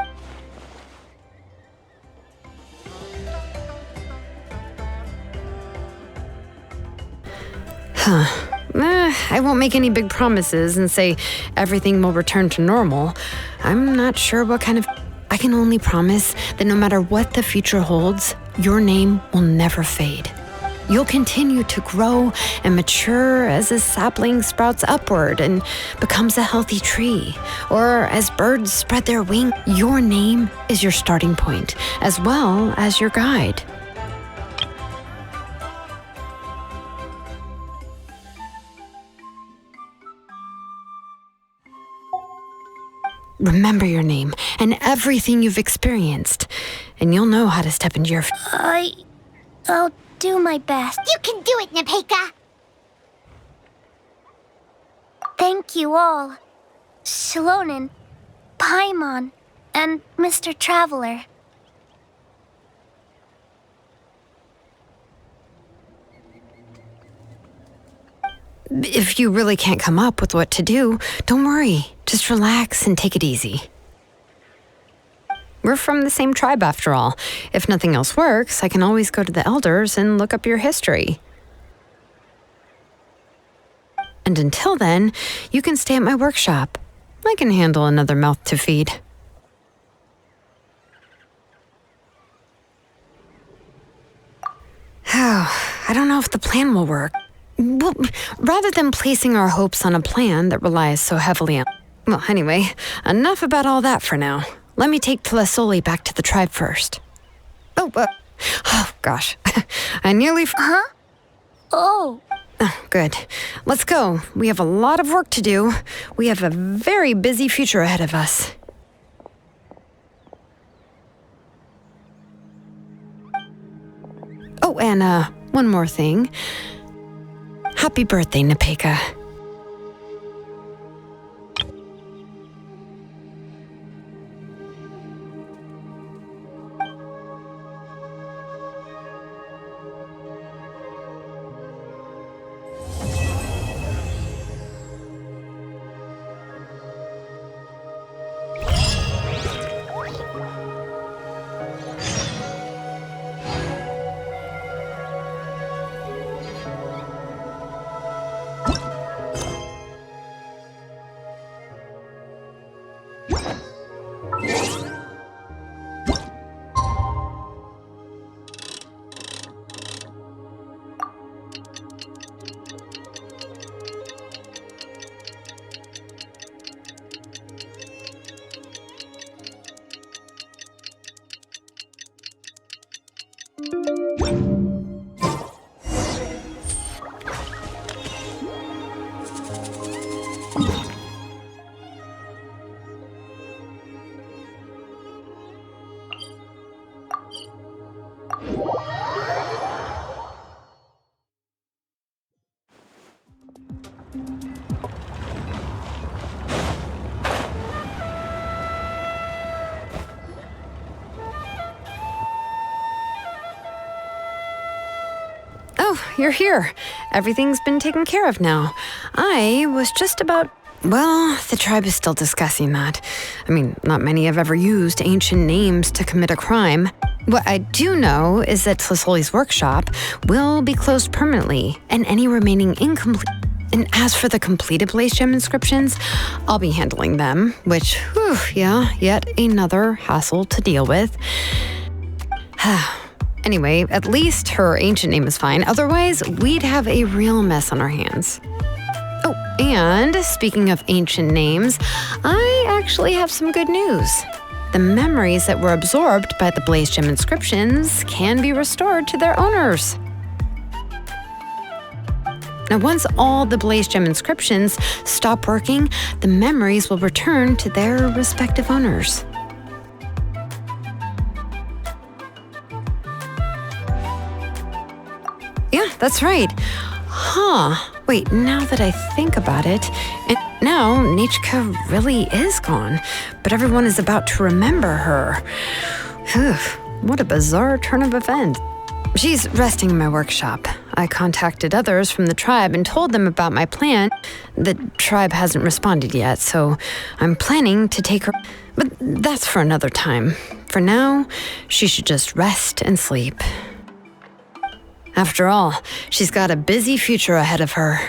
I won't make any big promises and say everything will return to normal. I'm not sure what kind of... I can only promise that no matter what the future holds, your name will never fade. You'll continue to grow and mature as a sapling sprouts upward and becomes a healthy tree. Or as birds spread their wings, your name is your starting point, as well as your guide. Remember your name and everything you've experienced, and you'll know how to step into your... I'll do my best. You can do it, Nepeka! Thank you all. Shilonen, Paimon, and Mr. Traveler. If you really can't come up with what to do, don't worry. Just relax and take it easy. We're from the same tribe after all. If nothing else works, I can always go to the elders and look up your history. And until then, you can stay at my workshop. I can handle another mouth to feed. I don't know if the plan will work. Well, rather than placing our hopes on a plan that relies so heavily on... Well, anyway, enough about all that for now. Let me take Tlasoli back to the tribe first. Oh, gosh. I nearly... Huh? Oh, good. Let's go. We have a lot of work to do. We have a very busy future ahead of us. Oh, and one more thing. Happy birthday, Nepeka. Oh, you're here. Everything's been taken care of now. I was just about... Well, the tribe is still discussing that. I mean, not many have ever used ancient names to commit a crime. What I do know is that Tlasoli's workshop will be closed permanently, and any remaining incomplete... And as for the completed Blaze Gem inscriptions, I'll be handling them, which, yet another hassle to deal with. Anyway, at least her ancient name is fine. Otherwise, we'd have a real mess on our hands. Oh, and speaking of ancient names, I actually have some good news. The memories that were absorbed by the Blaze Gem inscriptions can be restored to their owners. Now, once all the Blaze Gem inscriptions stop working, the memories will return to their respective owners. Yeah, that's right. Wait, now that I think about it, and now Nechka really is gone, but everyone is about to remember her. What a bizarre turn of events. She's resting in my workshop. I contacted others from the tribe and told them about my plan. The tribe hasn't responded yet, so I'm planning to take her. But that's for another time. For now, she should just rest and sleep. After all, she's got a busy future ahead of her.